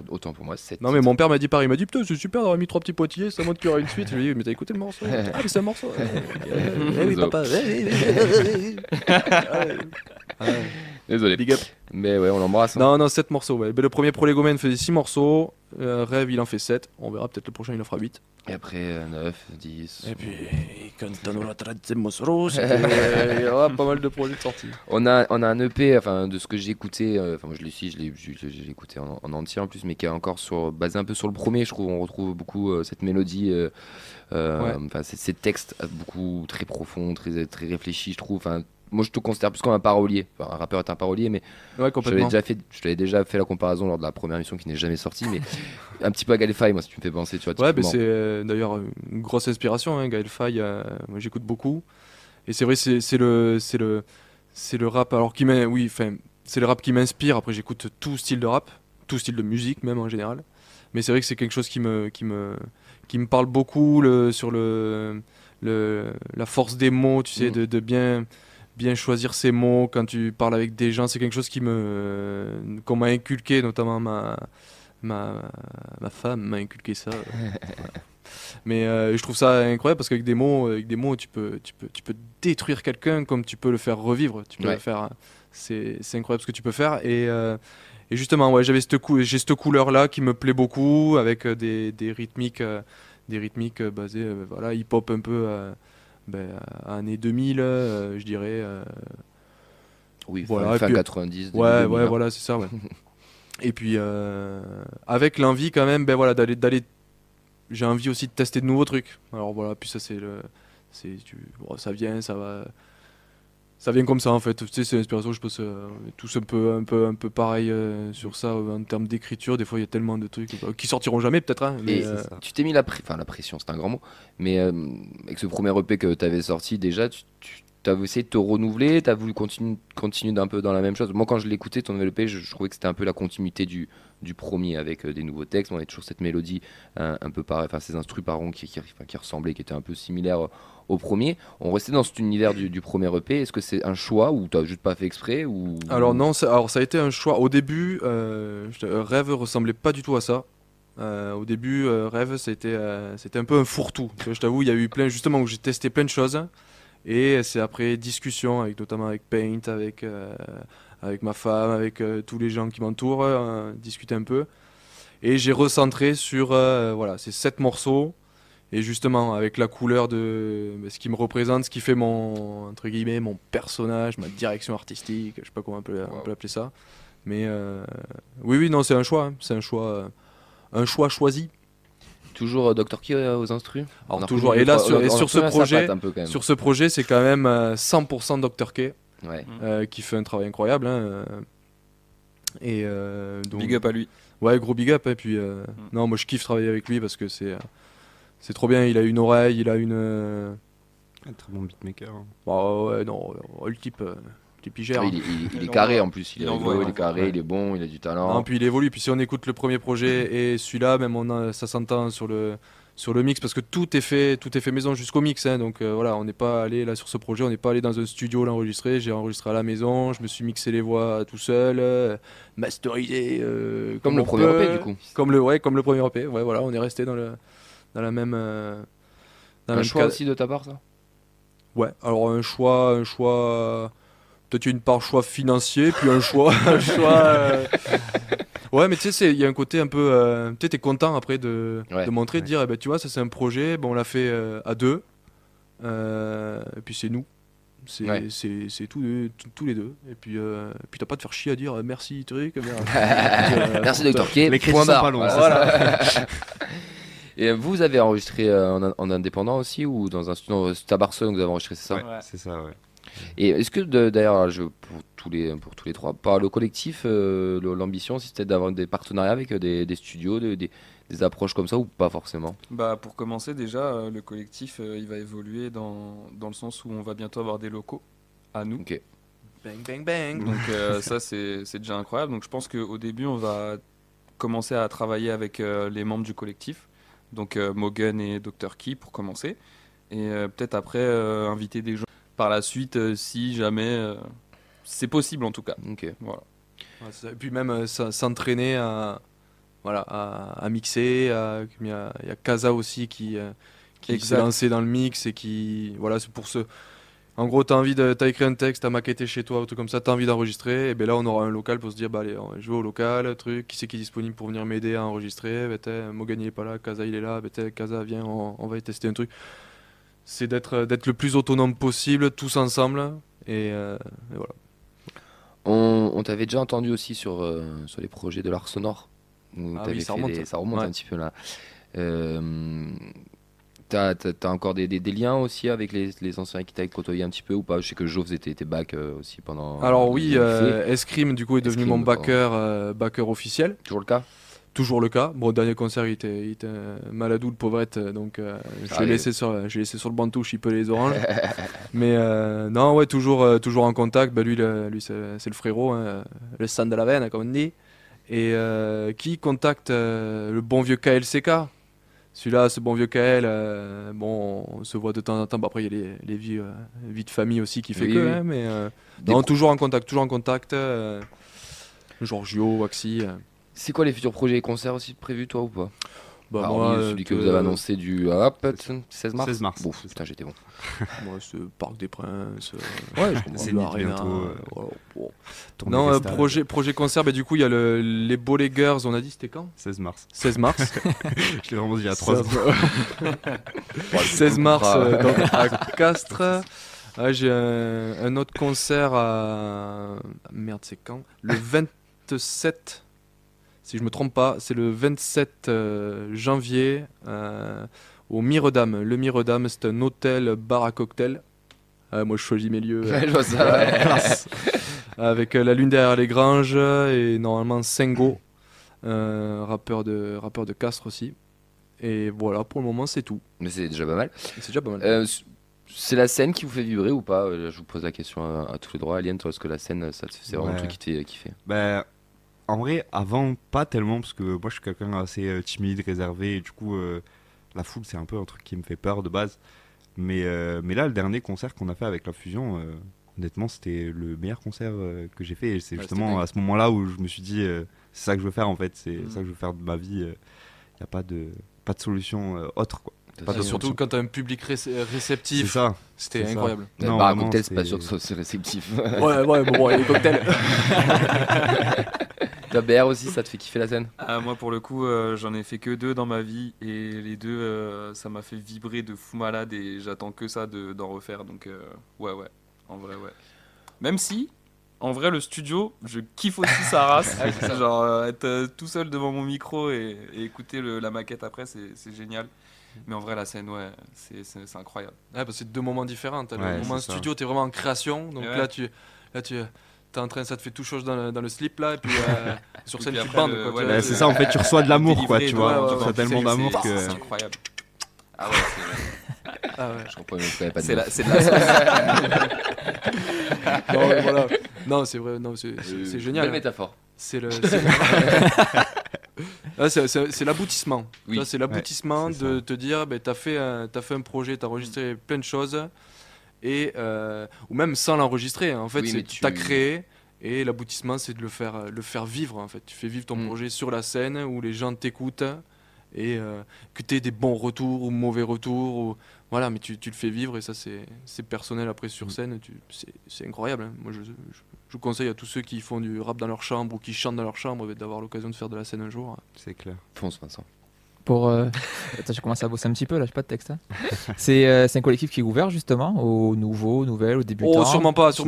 autant pour moi 7 Non, mais mon père m'a dit pareil, il m'a dit putain, c'est super d'avoir mis 3 petits pointillés, ça montre qu'il y aura une suite. Je lui ai dit, mais t'as écouté le morceau? Ah, mais c'est un morceau. Eh oui, papa. Désolé. Big up. Mais ouais, on l'embrasse. Hein. Non, 7 morceaux. Ouais. Ben, le premier Prolégomen faisait 6 morceaux. Rêve, il en fait 7. On verra, peut-être le prochain, il en fera 8. Et après 9, 10. Et puis, quand on aura 30 morceaux, il y aura pas mal de projets de sortie. On a un EP, enfin de ce que j'ai écouté, enfin moi je l'ai écouté en entier en plus, mais qui est encore basé un peu sur le premier. Je trouve on retrouve beaucoup cette mélodie, enfin ces textes beaucoup très profonds, très très réfléchis, je trouve. Enfin moi je te considère plus comme un parolier. Enfin, un rappeur est un parolier, mais ouais, complètement. Je t'avais déjà fait la comparaison lors de la première émission qui n'est jamais sortie, mais un petit peu à Galefy, moi si tu me fais penser, tu vois. Ouais, c'est d'ailleurs une grosse inspiration, hein, Gaël Faye. Moi j'écoute beaucoup. Et c'est vrai, c'est le rap. Alors c'est le rap qui m'inspire. Après j'écoute tout style de rap, tout style de musique même en général. Mais c'est vrai que c'est quelque chose qui me parle beaucoup sur la force des mots, tu sais, de bien choisir ses mots quand tu parles avec des gens. C'est quelque chose qu'on m'a inculqué, notamment ma femme m'a inculqué ça. Voilà. Mais je trouve ça incroyable parce qu'avec des mots tu peux détruire quelqu'un comme tu peux le faire revivre. Tu peux le faire. C'est incroyable ce que tu peux faire. Et justement, ouais, j'ai cette couleur là qui me plaît beaucoup avec des rythmiques basées voilà, hip-hop un peu années 2000, je dirais. Oui, voilà, fin puis, 90. Ouais, 2000, ouais, voilà, c'est ça, ouais. Et puis avec l'envie quand même, d'aller. J'ai envie aussi de tester de nouveaux trucs. Alors voilà, puis ça ça vient, ça va. Ça vient comme ça en fait, tu sais, c'est l'inspiration, je pense, tous un peu pareil sur ça en termes d'écriture. Des fois il y a tellement de trucs qui sortiront jamais peut-être. Hein, mais, tu t'es mis la pression, c'est un grand mot, mais avec ce premier EP que tu avais sorti déjà, tu as essayé de te renouveler, tu as voulu continuer d'un peu dans la même chose. Moi quand je l'écoutais, ton nouvel EP, je trouvais que c'était un peu la continuité du premier avec des nouveaux textes. On avait toujours cette mélodie un peu pareil, enfin ces instrus par rond qui ressemblaient, qui étaient un peu similaires au premier. On restait dans cet univers du premier EP. Est-ce que c'est un choix ou t'as juste pas fait exprès ou... Alors non, ça a été un choix. Au début, Rêve ressemblait pas du tout à ça. Au début, Rêve, c'était un peu un fourre-tout. Je t'avoue, il y a eu plein, justement, où j'ai testé plein de choses. Et c'est après discussion, notamment avec Paint, avec ma femme, avec tous les gens qui m'entourent, discuter un peu. Et j'ai recentré sur ces 7 morceaux. Et justement, avec la couleur de ce qui me représente, ce qui fait mon personnage, ma direction artistique, je sais pas comment on peut appeler ça. Mais oui, non, c'est un choix. Hein. C'est un choix choisi. Toujours Dr. Key aux instrus. Alors toujours. Et là, sur ce projet, c'est quand même 100% Dr. Key, qui fait un travail incroyable. Hein. Et donc, Big up à lui. ouais, gros big up. Et puis, non, moi je kiffe travailler avec lui parce que c'est trop bien. Il a une oreille, il a une. Un très bon beatmaker. Hein. Bah, ouais, non, le type il gère. Il est carré en plus, il est carré, ouais. il est bon, il a du talent. Non, puis il évolue. Puis si on écoute le premier projet et celui-là, même ça s'entend sur le mix parce que tout est fait maison jusqu'au mix. Hein, donc voilà, on n'est pas allé là sur ce projet, on n'est pas allé dans un studio l'enregistrer. J'ai enregistré à la maison, je me suis mixé les voix tout seul, masterisé. Comme le premier EP du coup. Comme le premier EP. Ouais, voilà, on est resté dans la même. Dans Un choix aussi de ta part ça. Ouais. Alors un choix. Peut-être une part choix financier, puis un choix. Ouais, mais tu sais, il y a un côté un peu. Tu sais, t'es content après de montrer, de dire, eh ben, tu vois, ça c'est un projet, bon, on l'a fait à deux, et puis c'est nous. C'est tous les deux. Et puis t'as pas de faire chier à dire merci, truc. Merci, Dr. K. Les crédits sont pas longs. Voilà. Et vous avez enregistré en indépendant aussi ou dans un studio à Barcelone, vous avez enregistré, c'est ça? Ouais, c'est ça, ouais. Et est-ce que d'ailleurs, pour tous les trois, par le collectif, l'ambition, c'était d'avoir des partenariats avec des studios, des approches comme ça ou pas forcément? Bah, pour commencer, déjà, le collectif, il va évoluer dans le sens où on va bientôt avoir des locaux à nous. Ok. Bang, bang, bang. Donc ça, c'est déjà incroyable. Donc je pense qu'au début, on va commencer à travailler avec les membres du collectif. Donc Mogun et Dr. Key pour commencer. Et peut-être après, inviter des gens par la suite, si jamais c'est possible en tout cas. Ok. Voilà. Ouais, et puis même s'entraîner à mixer. Il y a Kaza aussi qui s'est lancé dans le mix et qui voilà, c'est pour ce. En gros, t'as écrit un texte, t'as maquetté chez toi, un truc comme ça, t'as envie d'enregistrer, et ben là on aura un local pour se dire bah allez, je vais au local, truc, qui c'est qui est disponible pour venir m'aider à enregistrer, Mogan il est pas là, Kaza il est là, Kaza viens, on va y tester un truc. C'est d'être le plus autonome possible, tous ensemble, et voilà. On t'avait déjà entendu aussi sur les projets de l'art sonore. Oui, ça remonte un petit peu là. T'as encore des liens aussi avec les anciens qui t'avaient côtoyé un petit peu ou pas? Je sais que Jove était back aussi pendant. Alors oui, Escrime du coup est devenu mon backer officiel. Toujours le cas? Toujours le cas. Bon, au dernier concert, il était maladou, le pauvrette, donc je l'ai laissé sur le banc de touche, il peut les oranges. Mais non, ouais, toujours en contact. Bah, lui c'est le frérot, hein, le sang de la veine, comme on dit. Et qui contacte le bon vieux KLCK. Celui-là, ce bon vieux KL, bon, on se voit de temps en temps. Bah, après, il y a les vies de famille aussi qui fait que, hein, mais non, toujours en contact. Giorgio, Waxi. C'est quoi les futurs projets et concerts aussi prévus, toi, ou pas? Bah, moi, celui que vous avez annoncé du 16 mars. 16 mars. Bon, putain, j'étais bon. Moi, c'est Parc des Princes. Ouais, c'est bientôt. Bon. Non, projet concert, bah, du coup, il y a les Boley Girls, on a dit, c'était quand? 16 mars. 16 mars. Je l'ai vraiment dit il y a 3 ans. 16 mars donc, à Castres. Ah, j'ai un autre concert à. Merde, c'est quand? Le 27. Si je me trompe pas, c'est le 27 janvier au Miredam. Le Miredam, c'est un hôtel bar à cocktail. Moi, je choisis mes lieux. Je vois ça, ouais. Avec la lune derrière les granges et normalement Sengo, rappeur de Castres aussi. Et voilà, pour le moment, c'est tout. Mais c'est déjà pas mal. C'est la scène qui vous fait vibrer ou pas? Je vous pose la question à tous les droits. Alien, toi, est-ce que la scène, c'est vraiment un truc qui fait? Bah, en vrai, avant, pas tellement, parce que moi, je suis quelqu'un assez timide, réservé, et du coup, la foule, c'est un peu un truc qui me fait peur de base. Mais là, le dernier concert qu'on a fait avec La Fusion, honnêtement, c'était le meilleur concert que j'ai fait. Et c'est justement à ce moment-là où je me suis dit, c'est ça que je veux faire, en fait, c'est ça que je veux faire de ma vie. Il n'y a pas de solution autre, quoi. Surtout quand tu as un public réceptif. C'est ça. C'était incroyable. Non, bar à cocktail, c'est pas sûr que c'est réceptif. ouais, bon, il y a les cocktails. Ta BR aussi, ça te fait kiffer la scène? Moi, pour le coup, j'en ai fait que 2 dans ma vie. Et les 2, ça m'a fait vibrer de fou malade. Et j'attends que ça d'en refaire. Donc, ouais. En vrai, ouais. Même si, en vrai, le studio, je kiffe aussi sa race. Genre, être tout seul devant mon micro et écouter la maquette après, c'est génial. Mais en vrai, la scène, ouais, c'est incroyable. Ouais, parce que c'est 2 moments différents. T'as le moment c'est studio, t'es vraiment en création. Donc ouais. là, tu ça te fait tout chaud dans le slip là, et puis sur scène puis tu te après, bandes. le- quoi, ouais, tu vois, C'est ça, en fait, tu reçois de l'amour, quoi, tu ouais, vois. ouais, Tu reçois ouais, tellement d'amour que. C'est incroyable. Ah ouais, Ah ouais. Je comprends même qu'il n'y pas de c'est mots. c'est de la Non, mais voilà. Non, c'est vrai, non, c'est génial. Belle métaphore. C'est le. Ah, c'est l'aboutissement. Oui. Ça, c'est l'aboutissement Ouais, c'est de ça. te dire, t'as fait un projet, t'as enregistré plein de choses, et ou même sans l'enregistrer. En fait, Oui, mais t'as créé, et l'aboutissement, c'est de le faire vivre. En fait, tu fais vivre ton Mm. projet sur la scène où les gens t'écoutent, et que t'aies des bons retours ou mauvais retours, voilà, mais tu le fais vivre, et ça, c'est personnel après sur scène. C'est incroyable. Hein. Moi, je conseille à tous ceux qui font du rap dans leur chambre ou qui chantent dans leur chambre d'avoir l'occasion de faire de la scène un jour. C'est clair. Fonce, Vincent. Pour attends, j'ai commencé à bosser un petit peu là, j'ai pas de texte. Hein. C'est un collectif qui est ouvert justement aux nouveaux, nouvelles, aux débutants. Oh, sûrement pas. C'est ça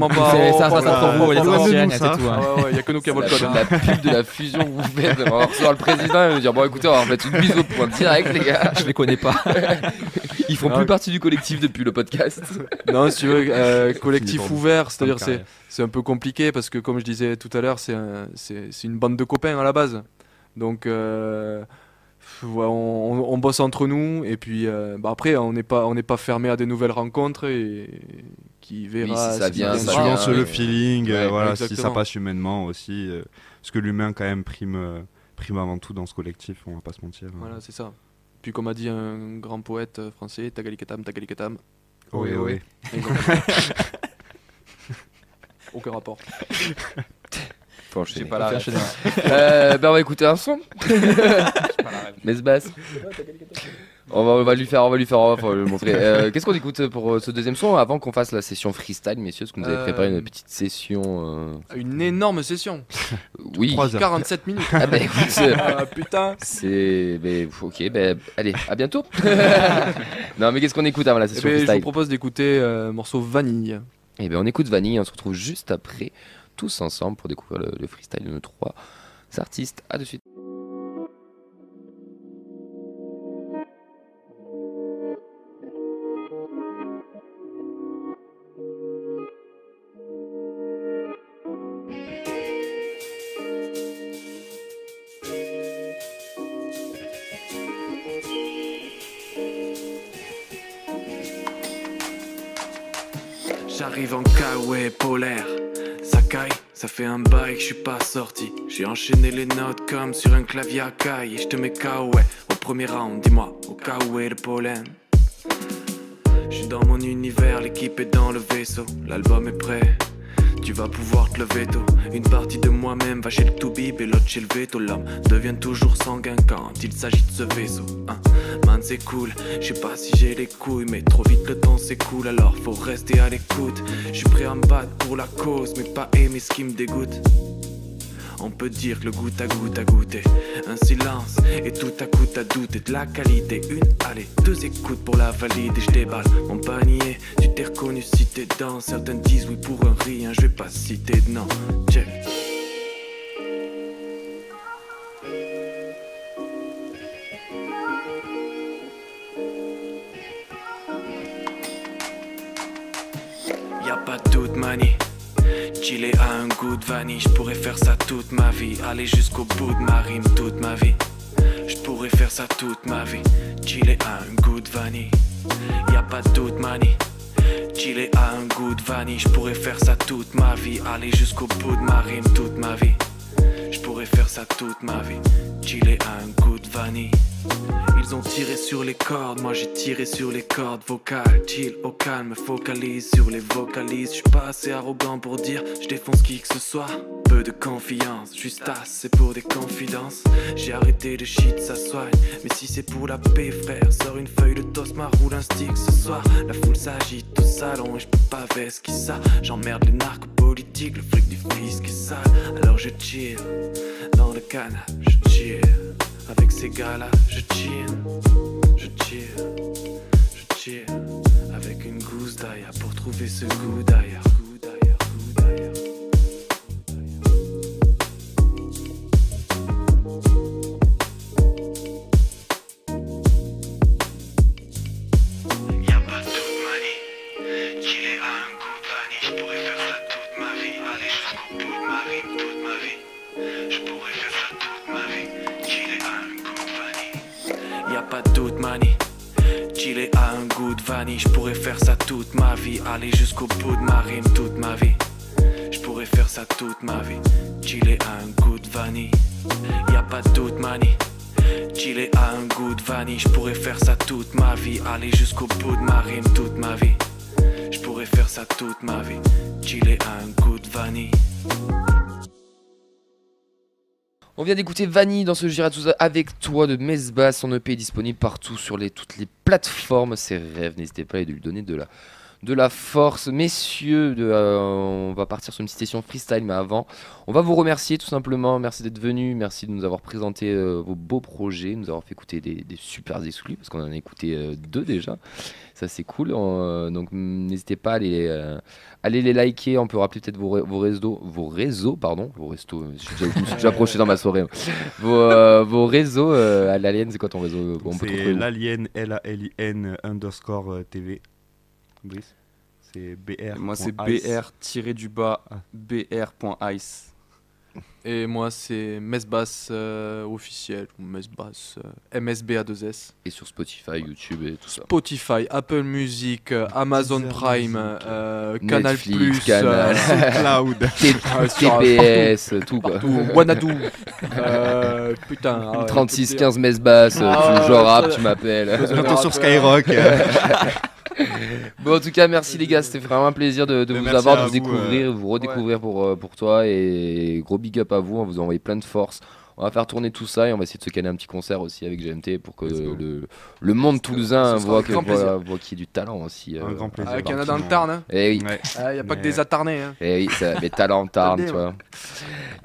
pour vous, les loin de anciennes, nous, c'est ça. tout. Hein. Ouais, y a que nous qui avons le code. La pub de la fusion que vous faites. On va recevoir le président et me dire bon, écoutez, on va mettre une mise au point direct, les gars. Je les connais pas. Ils font Ah, plus oui. partie du collectif depuis le podcast. Non, si tu veux, collectif Philippe, ouvert, c'est-à-dire carré. c'est un peu compliqué parce que comme je disais tout à l'heure, c'est une bande de copains à la base. Donc ouais, on bosse entre nous, et puis après on n'est pas fermé à des nouvelles rencontres, et qui verra si ça ce qui vient, ça viendra. vient. Suivant le ouais. feeling, Ouais, voilà, si ça exactement. passe humainement aussi. Parce que l'humain, quand même, prime avant tout dans ce collectif, on va pas se mentir. Voilà, c'est ça. Puis comme a dit un grand poète français, tagalikatam, tagalikatam. Oui, oui. Aucun rapport. Faut J'ai enchaîner. pas la Faire ref. Ben on va écouter un son. Mais se basse. On va lui le montrer. Qu'est-ce qu'on écoute pour ce deuxième son avant qu'on fasse la session freestyle, messieurs? Parce que nous avez préparé une petite session. Une énorme session. Oui. 3 heures. 47 minutes. Ah ben écoute, Ah, putain. c'est. Ok, ben allez, à bientôt. Non, mais qu'est-ce qu'on écoute avant la Eh session ben, je vous freestyle? propose d'écouter un morceau Vanille. Eh ben on écoute Vanille, on se retrouve juste après, tous ensemble, pour découvrir le freestyle de nos 3 artistes. À de suite. J'arrive en kawaii polaire. Ça caille, ça fait un bail que je suis pas sorti. J'ai enchaîné les notes comme sur un clavier à caille. Et je te mets kawaii au premier round, dis-moi, au kawaii le pollen. Je suis dans mon univers, l'équipe est dans le vaisseau. L'album est prêt, tu vas pouvoir te lever tôt. Une partie de moi-même va chez le toubib et l'autre chez le veto. L'homme devient toujours sanguin quand il s'agit de ce vaisseau. Hein. Man c'est cool, je sais pas si j'ai les couilles, mais trop vite le temps s'écoule, alors faut rester à l'écoute. Je suis prêt à me battre pour la cause, mais pas aimer ce qui me dégoûte. On peut dire que le goutte à goutte a goûté un silence, et tout à coup t'as douté de la qualité. Une, allez, 2 écoutes pour la valide, et je déballe mon panier. Tu t'es reconnu si t'es dans, certains disent oui pour un rien, je vais pas citer de nom. Check. Y'a pas de doute, mani. Chiller a un goût de vanille, je pourrais faire ça toute ma vie. Aller jusqu'au bout de ma rime toute ma vie. Je pourrais faire ça toute ma vie. Chiller a un goût de vanille. Y'a pas de doute, mani. Chiller a un goût de vanille, je pourrais faire ça toute ma vie. Aller jusqu'au bout de ma rime toute ma vie. Je pourrais faire ça toute ma vie. Chiller a un goût de vanille. Ils ont tiré sur les cordes, moi j'ai tiré sur les cordes vocales. Chill au calme, focalise sur les vocalises. Je suis pas assez arrogant pour dire je défonce qui que ce soit. Peu de confiance, juste assez pour des confidences. J'ai arrêté de shit, ça soigne. Mais si c'est pour la paix, frère, sors une feuille de tosma, roule un stick ce soir. La foule s'agite au salon et je peux pas veste qui ça. J'emmerde les narcos politiques, le fric du fisc est sale. Alors je chill dans le canapé, je chill. Avec ces gars-là, je chill, je chill, je chill. Avec une gousse d'ailleurs pour trouver ce goût d'ailleurs. Goût d'ailleurs, goût d'ailleurs. Y'a pas de toute manie, qu'il est à un goût de vanille. Je pourrais faire ça toute ma vie, aller jusqu'au bout pas de doute mani. Chiller a un goût de vanille, je pourrais faire ça toute ma vie. Aller jusqu'au bout de ma rime toute ma vie. Je pourrais faire ça toute ma vie. Chiller a un goût de vanille. Y'a pas de doute mani. Chiller a un goût de vanille, je pourrais faire ça toute ma vie. Aller jusqu'au bout de ma rime toute ma vie. Je pourrais faire ça toute ma vie. Chiller a un goût de vanille. On vient d'écouter Vanille dans ce J'irai tout ça avec toi de Mesbas. Son EP est disponible partout sur toutes les plateformes. Ses rêves, n'hésitez pas à lui donner de la force. Messieurs, on va partir sur une citation freestyle, mais avant, on va vous remercier tout simplement. Merci d'être venus, merci de nous avoir présenté vos beaux projets, de nous avoir fait écouter des super exclus, parce qu'on en a écouté 2 déjà. Ça c'est cool, donc n'hésitez pas à aller les liker. On peut rappeler peut-être vos réseaux, je suis déjà approché dans ma soirée. Vos réseaux, à l'Alien, c'est quoi ton réseau? C'est l'Alien, LALIN _ TV. Brice, c'est BR. Moi c'est BR-br.ice. Et moi c'est Mesbas officiel, ou Mesbas MSBA2S. Et sur Spotify, YouTube et tout ça. Spotify, Apple Music, Amazon Prime, Canal+, Netflix, Canal, Cloud, TPS, tout quoi. Wanadoo. Putain. 36 15 Mesbas, tu genre rap, tu m'appelles. J'entends sur Skyrock. Bon, en tout cas, merci les gars, c'était vraiment un plaisir de vous avoir, de vous découvrir, vous redécouvrir pour toi, et gros big up à vous, on vous a envoyé plein de force. On va faire tourner tout ça et on va essayer de se caler un petit concert aussi avec GMT pour que le monde toulousain voit qu'il y ait du talent aussi. Un grand plaisir. Avec Canada dans le Tarn. Hein. Et oui. Il n'y a pas que des attardés. Hein. Et oui, mais talent Tarn, tu vois.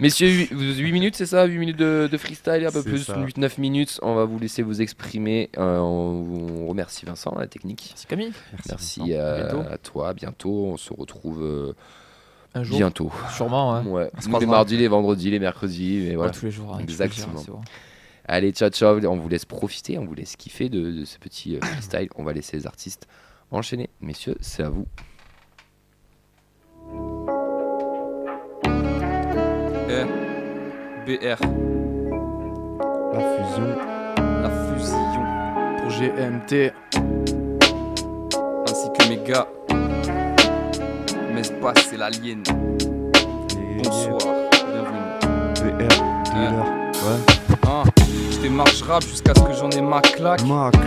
Messieurs, 8 minutes, c'est ça? 8 minutes de freestyle, un peu plus, 8-9 minutes. On va vous laisser vous exprimer. On remercie Vincent, la technique. Merci Camille. Merci à toi, à bientôt. On se retrouve un jour. Bientôt. Sûrement, hein. Ouais. Les mardis, les vendredis, les mercredis. Mais voilà. Tous les jours. Hein, exactement. Dire, allez, ciao, ciao. On vous laisse profiter, on vous laisse kiffer de ce petit freestyle. On va laisser les artistes enchaîner. Messieurs, c'est à vous. BR. La fusion. Pour GMT. Ainsi que mes gars. Mesbas, c'est l'Alien. Bonsoir, bienvenue. Je démarche rap jusqu'à ce que j'en ai ma claque.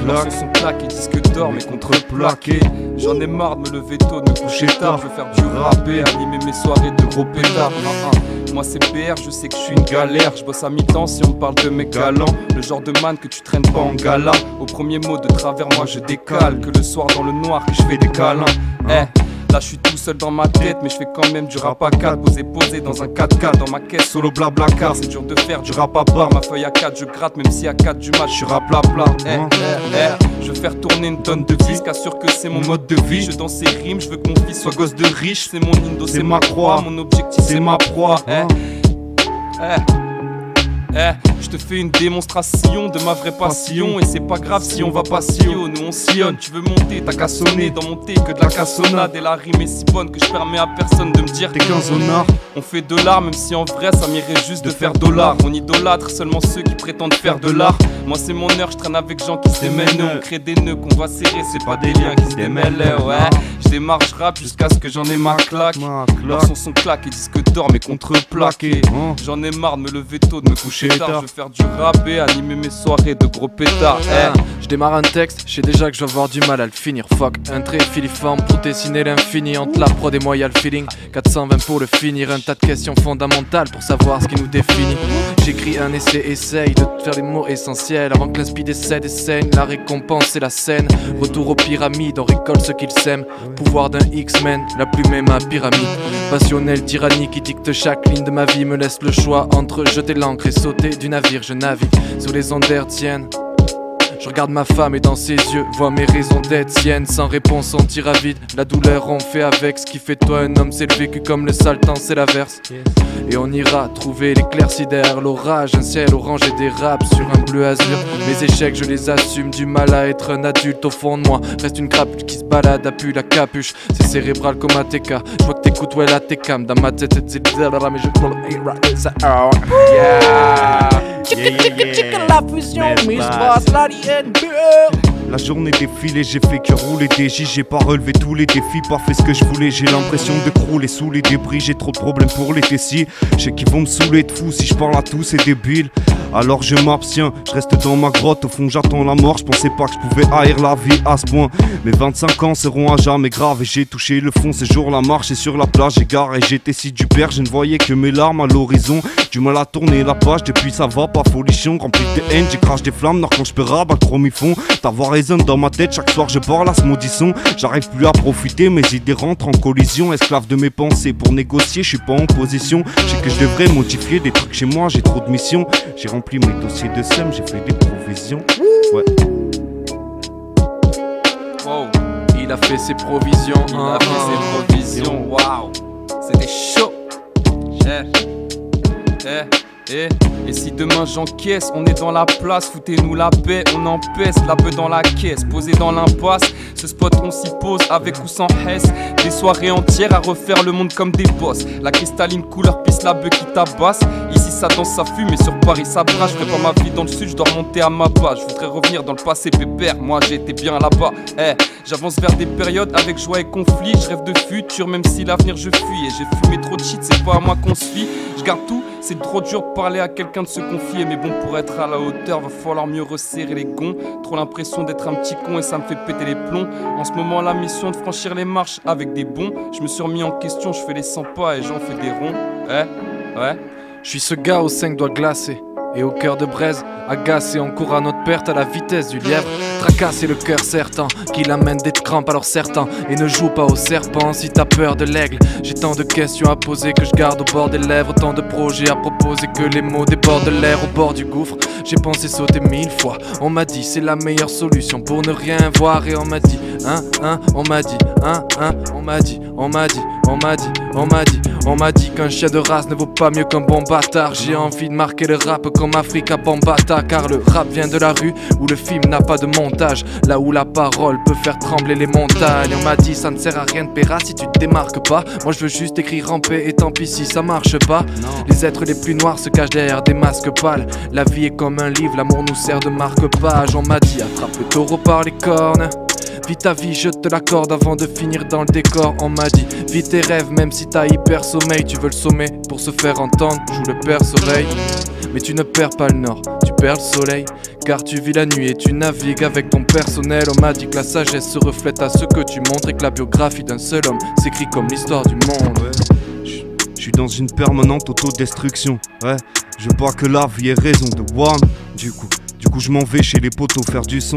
Leurs sons sont claques et disque d'or mais contreplaqués. J'en ai marre de me lever tôt, de me coucher tard. Je veux faire du rap et animer mes soirées de gros pétards. Moi c'est BR, je sais que je suis une galère. Je bosse à mi-temps si on parle de mes galants. Le genre de man que tu traînes pas en gala. Au premier mot de travers moi je décale. Que le soir dans le noir que je fais des câlins. Là je suis tout seul dans ma tête, mais je fais quand même du rap à 4. Posé dans un 4x4 dans ma caisse solo blabla car c'est dur de faire du rap à barre. Ma feuille à 4 je gratte même si à 4 du match je suis rap blabla. Je veux faire tourner une tonne de disques, assure que c'est mon mode de vie. Je danse ces rimes, je veux que mon fils soit gosse de riche. C'est mon indo, c'est ma croix, mon objectif c'est ma proie. Je te fais une démonstration de ma vraie passion. Et c'est pas grave si on va pas si haut, nous on sillonne. Tu veux monter, t'as qu'à sonner dans mon thé que de la cassonade. Et la rime est si bonne que je permets à personne de me dire t'es 15 honneurs. On fait de l'art même si en vrai ça m'irait juste de faire dollar. On idolâtre seulement ceux qui prétendent faire de l'art. Moi c'est mon heure, je traîne avec gens qui se démêlent. On crée des nœuds qu'on va serrer, c'est pas des liens qui se démêlent. Ouais, je démarre, je rappe jusqu'à ce que j'en ai ma claque. Leurs sons sont claques et disques d'or mais contreplaqués. J'en ai marre de me lever tôt, de me coucher tard. Je veux faire du rap et animer mes soirées de gros pétards. Je démarre un texte, je sais déjà que je vais avoir du mal à le finir. Fuck, un trait filiforme pour dessiner l'infini. Entre la prod et moi y'a le feeling. 420 pour le finir, un tas de questions fondamentales pour savoir ce qui nous définit. J'écris un essai, essaye de faire les mots essentiels avant que l'inspi décède et saigne. La récompense c'est la scène, retour aux pyramides, on récolte ce qu'ils sèment. Pouvoir d'un X-Men, la plume est ma pyramide. Passionnelle tyrannie qui dicte chaque ligne de ma vie. Me laisse le choix entre jeter l'encre et sauter du navire. Je navigue sous les ondes hertziennes. Je regarde ma femme et dans ses yeux vois mes raisons d'être siennes. Sans réponse on tire à vide, la douleur on fait avec. Ce qui fait de toi un homme c'est le vécu comme le sale temps c'est l'averse. Et on ira trouver l'éclaircie derrière l'orage. Un ciel orange et des raps sur un bleu azur. Mes échecs je les assume, du mal à être un adulte. Au fond de moi reste une crapule qui se balade, appuie la capuche. C'est cérébral comme ATK, je vois que t'écoutes ouais la t'es calme. Dans ma tête c'est mais je yeah. La fusion, Mistras, l'alien. La journée défile et j'ai fait que rouler des J. J'ai pas relevé tous les défis, pas fait ce que je voulais. J'ai l'impression de crouler sous les débris. J'ai trop de problèmes pour les tessis. Je sais qu'ils vont me saouler de fou si je parle à tous ces débiles. Alors je m'abstiens, je reste dans ma grotte. Au fond j'attends la mort, je pensais pas que je pouvais haïr la vie à ce point. Mes 25 ans seront à jamais graves. Et j'ai touché le fond, ces jours la marche et sur la plage j'ai garé. J'étais si du père, je ne voyais que mes larmes à l'horizon. Du mal à tourner la page, depuis ça va pas folichon. Rempli de haine, j'écrase des flammes, nord quand je peux rabattre le chromifon. Ta voix résonne dans ma tête, chaque soir je parle à ce maudisson. J'arrive plus à profiter, mes idées rentrent en collision. Esclave de mes pensées, pour négocier je suis pas en position. Je sais que je devrais modifier des trucs chez moi, j'ai trop de missions. J'ai rempli mes dossiers de SEM, j'ai fait des provisions. Ouais. Wow, il a fait ses provisions, il a fait ses provisions. Waouh, c'était chaud. Et si demain j'encaisse, on est dans la place, foutez-nous la paix, on empeste la beuh dans la caisse, posé dans l'impasse, ce spot on s'y pose avec ou sans hesse, des soirées entières à refaire le monde comme des boss, la cristalline couleur pisse la beuh qui tabasse, ici ça danse, ça fume et sur Paris ça brasse, je ferai pas ma vie dans le sud, je dois remonter à ma base, je voudrais revenir dans le passé pépère, moi j'ai été bien là-bas, j'avance vers des périodes avec joie et conflit, je rêve de futur même si l'avenir je fuis, et j'ai fumé trop de shit, c'est pas à moi qu'on se fie, je garde tout, c'est trop dur de parler à quelqu'un de se confier, mais bon, pour être à la hauteur, va falloir mieux resserrer les gonds. Trop l'impression d'être un petit con et ça me fait péter les plombs. En ce moment, la mission de franchir les marches avec des bons. Je me suis remis en question, je fais les 100 pas et j'en fais des ronds. Ouais. Je suis ce gars aux 5 doigts glacés et au cœur de braise, agacé, on court à notre perte à la vitesse du lièvre. Tracasser le cœur certain, qu'il amène des crampes alors certains. Et ne joue pas au serpent si t'as peur de l'aigle. J'ai tant de questions à poser que je garde au bord des lèvres. Tant de projets à proposer que les mots débordent de l'air au bord du gouffre. J'ai pensé sauter 1000 fois, on m'a dit c'est la meilleure solution pour ne rien voir. Et on m'a dit, on m'a dit, on m'a dit, on m'a dit, on m'a dit, on m'a dit, on m'a dit qu'un chien de race ne vaut pas mieux qu'un bon bâtard. J'ai envie de marquer le rap comme Africa Bambata, car le rap vient de la rue où le film n'a pas de montage, là où la parole peut faire trembler les montagnes. On m'a dit ça ne sert à rien de péra si tu te démarques pas. Moi je veux juste écrire en paix et tant pis si ça marche pas. Les êtres les plus noirs se cachent derrière des masques pâles. La vie est comme un livre, l'amour nous sert de marque-page. On m'a dit attrape le taureau par les cornes, vis ta vie, je te l'accorde avant de finir dans le décor. On m'a dit, vis tes rêves même si t'as hyper sommeil. Tu veux le sommet pour se faire entendre, joue le perce-oreille. Mais tu ne perds pas le nord, tu perds le soleil. Car tu vis la nuit et tu navigues avec ton personnel. On m'a dit que la sagesse se reflète à ce que tu montres, et que la biographie d'un seul homme s'écrit comme l'histoire du monde. Je suis dans une permanente autodestruction. Ouais, je veux pas que la vie ait raison de one. Du coup je m'en vais chez les potos faire du son.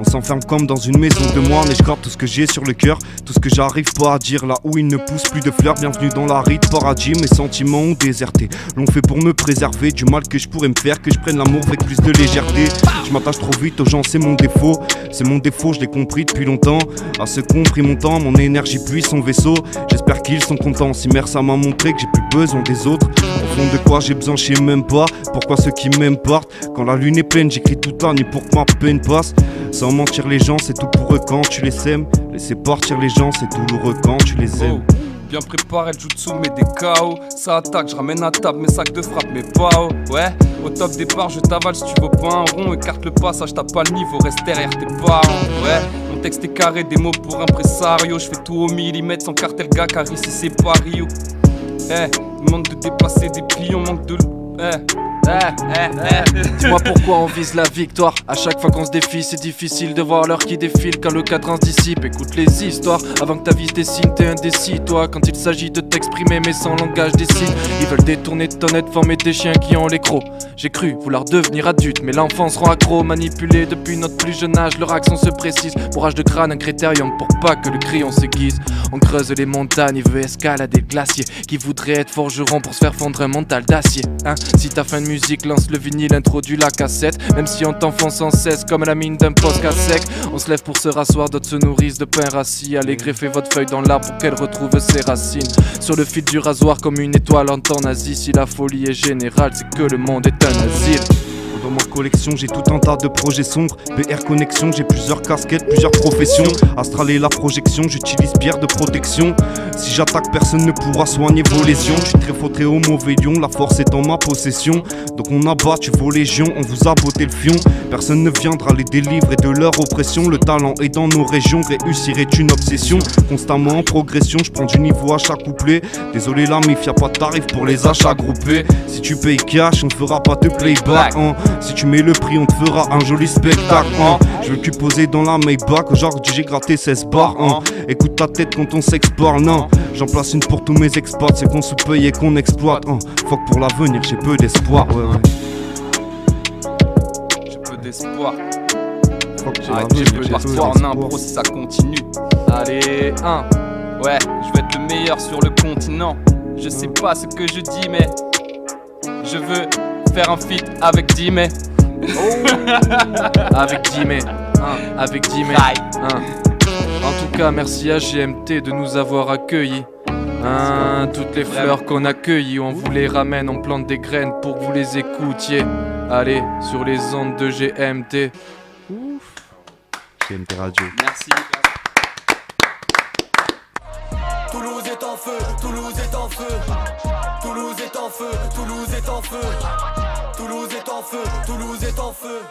On s'enferme comme dans une maison de moine. Et je garde tout ce que j'ai sur le cœur, tout ce que j'arrive pas à dire. Là où il ne pousse plus de fleurs, bienvenue dans la rite paradis. Mes sentiments ont déserté, l'ont fait pour me préserver du mal que je pourrais me faire, que je prenne l'amour avec plus de légèreté. Je m'attache trop vite aux gens, c'est mon défaut. C'est mon défaut, je l'ai compris depuis longtemps. À ce compris mon temps, mon énergie puise son vaisseau. J'espère qu'ils sont contents, si mère ça m'a montré que j'ai plus besoin des autres. Au fond de quoi j'ai besoin, je sais même pas. Pourquoi ceux qui m'aiment partent. Quand la lune est pleine, j'écris toute la nuit pour que ma peine passe. Sans mentir les gens, c'est tout pour eux quand tu les sèmes. Laisser partir les gens, c'est douloureux quand tu les aimes. Bien préparé le jutsu mais des KO. Ça attaque, je ramène à table mes sacs de frappe mais pas haut. Ouais, au top départ je t'avale si tu veux pas un rond. Écarte le passage, t'as pas le niveau, reste derrière tes parents. Ouais, mon texte est carré, des mots pour impresario. Je fais tout au millimètre sans cartel gars car ici c'est Paris. Demande de dépasser des plions, manque de... Dis-moi pourquoi on vise la victoire. À chaque fois qu'on se défie, c'est difficile de voir l'heure qui défile quand le cadran se dissipe. Écoute les histoires avant que ta vie se dessine, t'es indécis toi. Quand il s'agit de t'exprimer mais sans langage des signes. Ils veulent détourner de ton aide, former des chiens qui ont les crocs. J'ai cru vouloir devenir adulte, mais l'enfance rend accro. Manipulé depuis notre plus jeune âge, leur action se précise. Bourrage de crâne, un critérium pour pas que le crayon s'aiguise. On creuse les montagnes, il veut escalader le glacier. Qui voudrait être forgeron pour se faire fondre un mental d'acier, hein? Si t'as faim de musique, lance le vinyle, introduit la cassette. Même si on t'enfonce sans cesse comme la mine d'un poste à sec. On se lève pour se rasseoir, d'autres se nourrissent de pain rassis. Allez greffer votre feuille dans l'arbre pour qu'elle retrouve ses racines. Sur le fil du rasoir comme une étoile en temps nazi. Si la folie est générale, c'est que le monde est un asile. Dans ma collection, j'ai tout un tas de projets sombres. BR Connexion, j'ai plusieurs casquettes, plusieurs professions. Astral et la projection, j'utilise pierre de protection. Si j'attaque, personne ne pourra soigner vos lésions. Je suis très faux, très au mauvais lion, la force est en ma possession. Donc on a battu vos légions, on vous a botté le fion. Personne ne viendra les délivrer de leur oppression. Le talent est dans nos régions, réussir est une obsession. Constamment en progression, je prends du niveau à chaque couplet. Désolé la mif, y'a pas de tarif pour les achats groupés. Si tu payes cash, on fera pas de playback hein. Si tu mets le prix, on te fera un joli spectacle hein. Je veux que tu poser dans la Maybach. Aujourd'hui j'ai gratté 16 bars hein. Écoute ta tête quand on s'exporte non. J'en place une pour tous mes expats. C'est qu'on sous-paye et qu'on exploite hein. Fuck pour l'avenir, j'ai peu d'espoir ouais. J'ai peu d'espoir. J'ai peu d'espoir en impro si ça continue. Allez, 1. Ouais, je veux être le meilleur sur le continent. Je sais pas ce que je dis mais je veux faire un feat avec Dime. Avec Dime, avec Dime. En tout cas, merci à GMT de nous avoir accueillis. Toutes les fleurs qu'on accueille, on vous les ramène, on plante des graines pour que vous les écoutiez. Allez, sur les ondes de GMT. GMT Radio. Merci. Toulouse est en feu, Toulouse est en feu. Toulouse est en feu, Toulouse est en feu. Toulouse est en feu, Toulouse est en feu.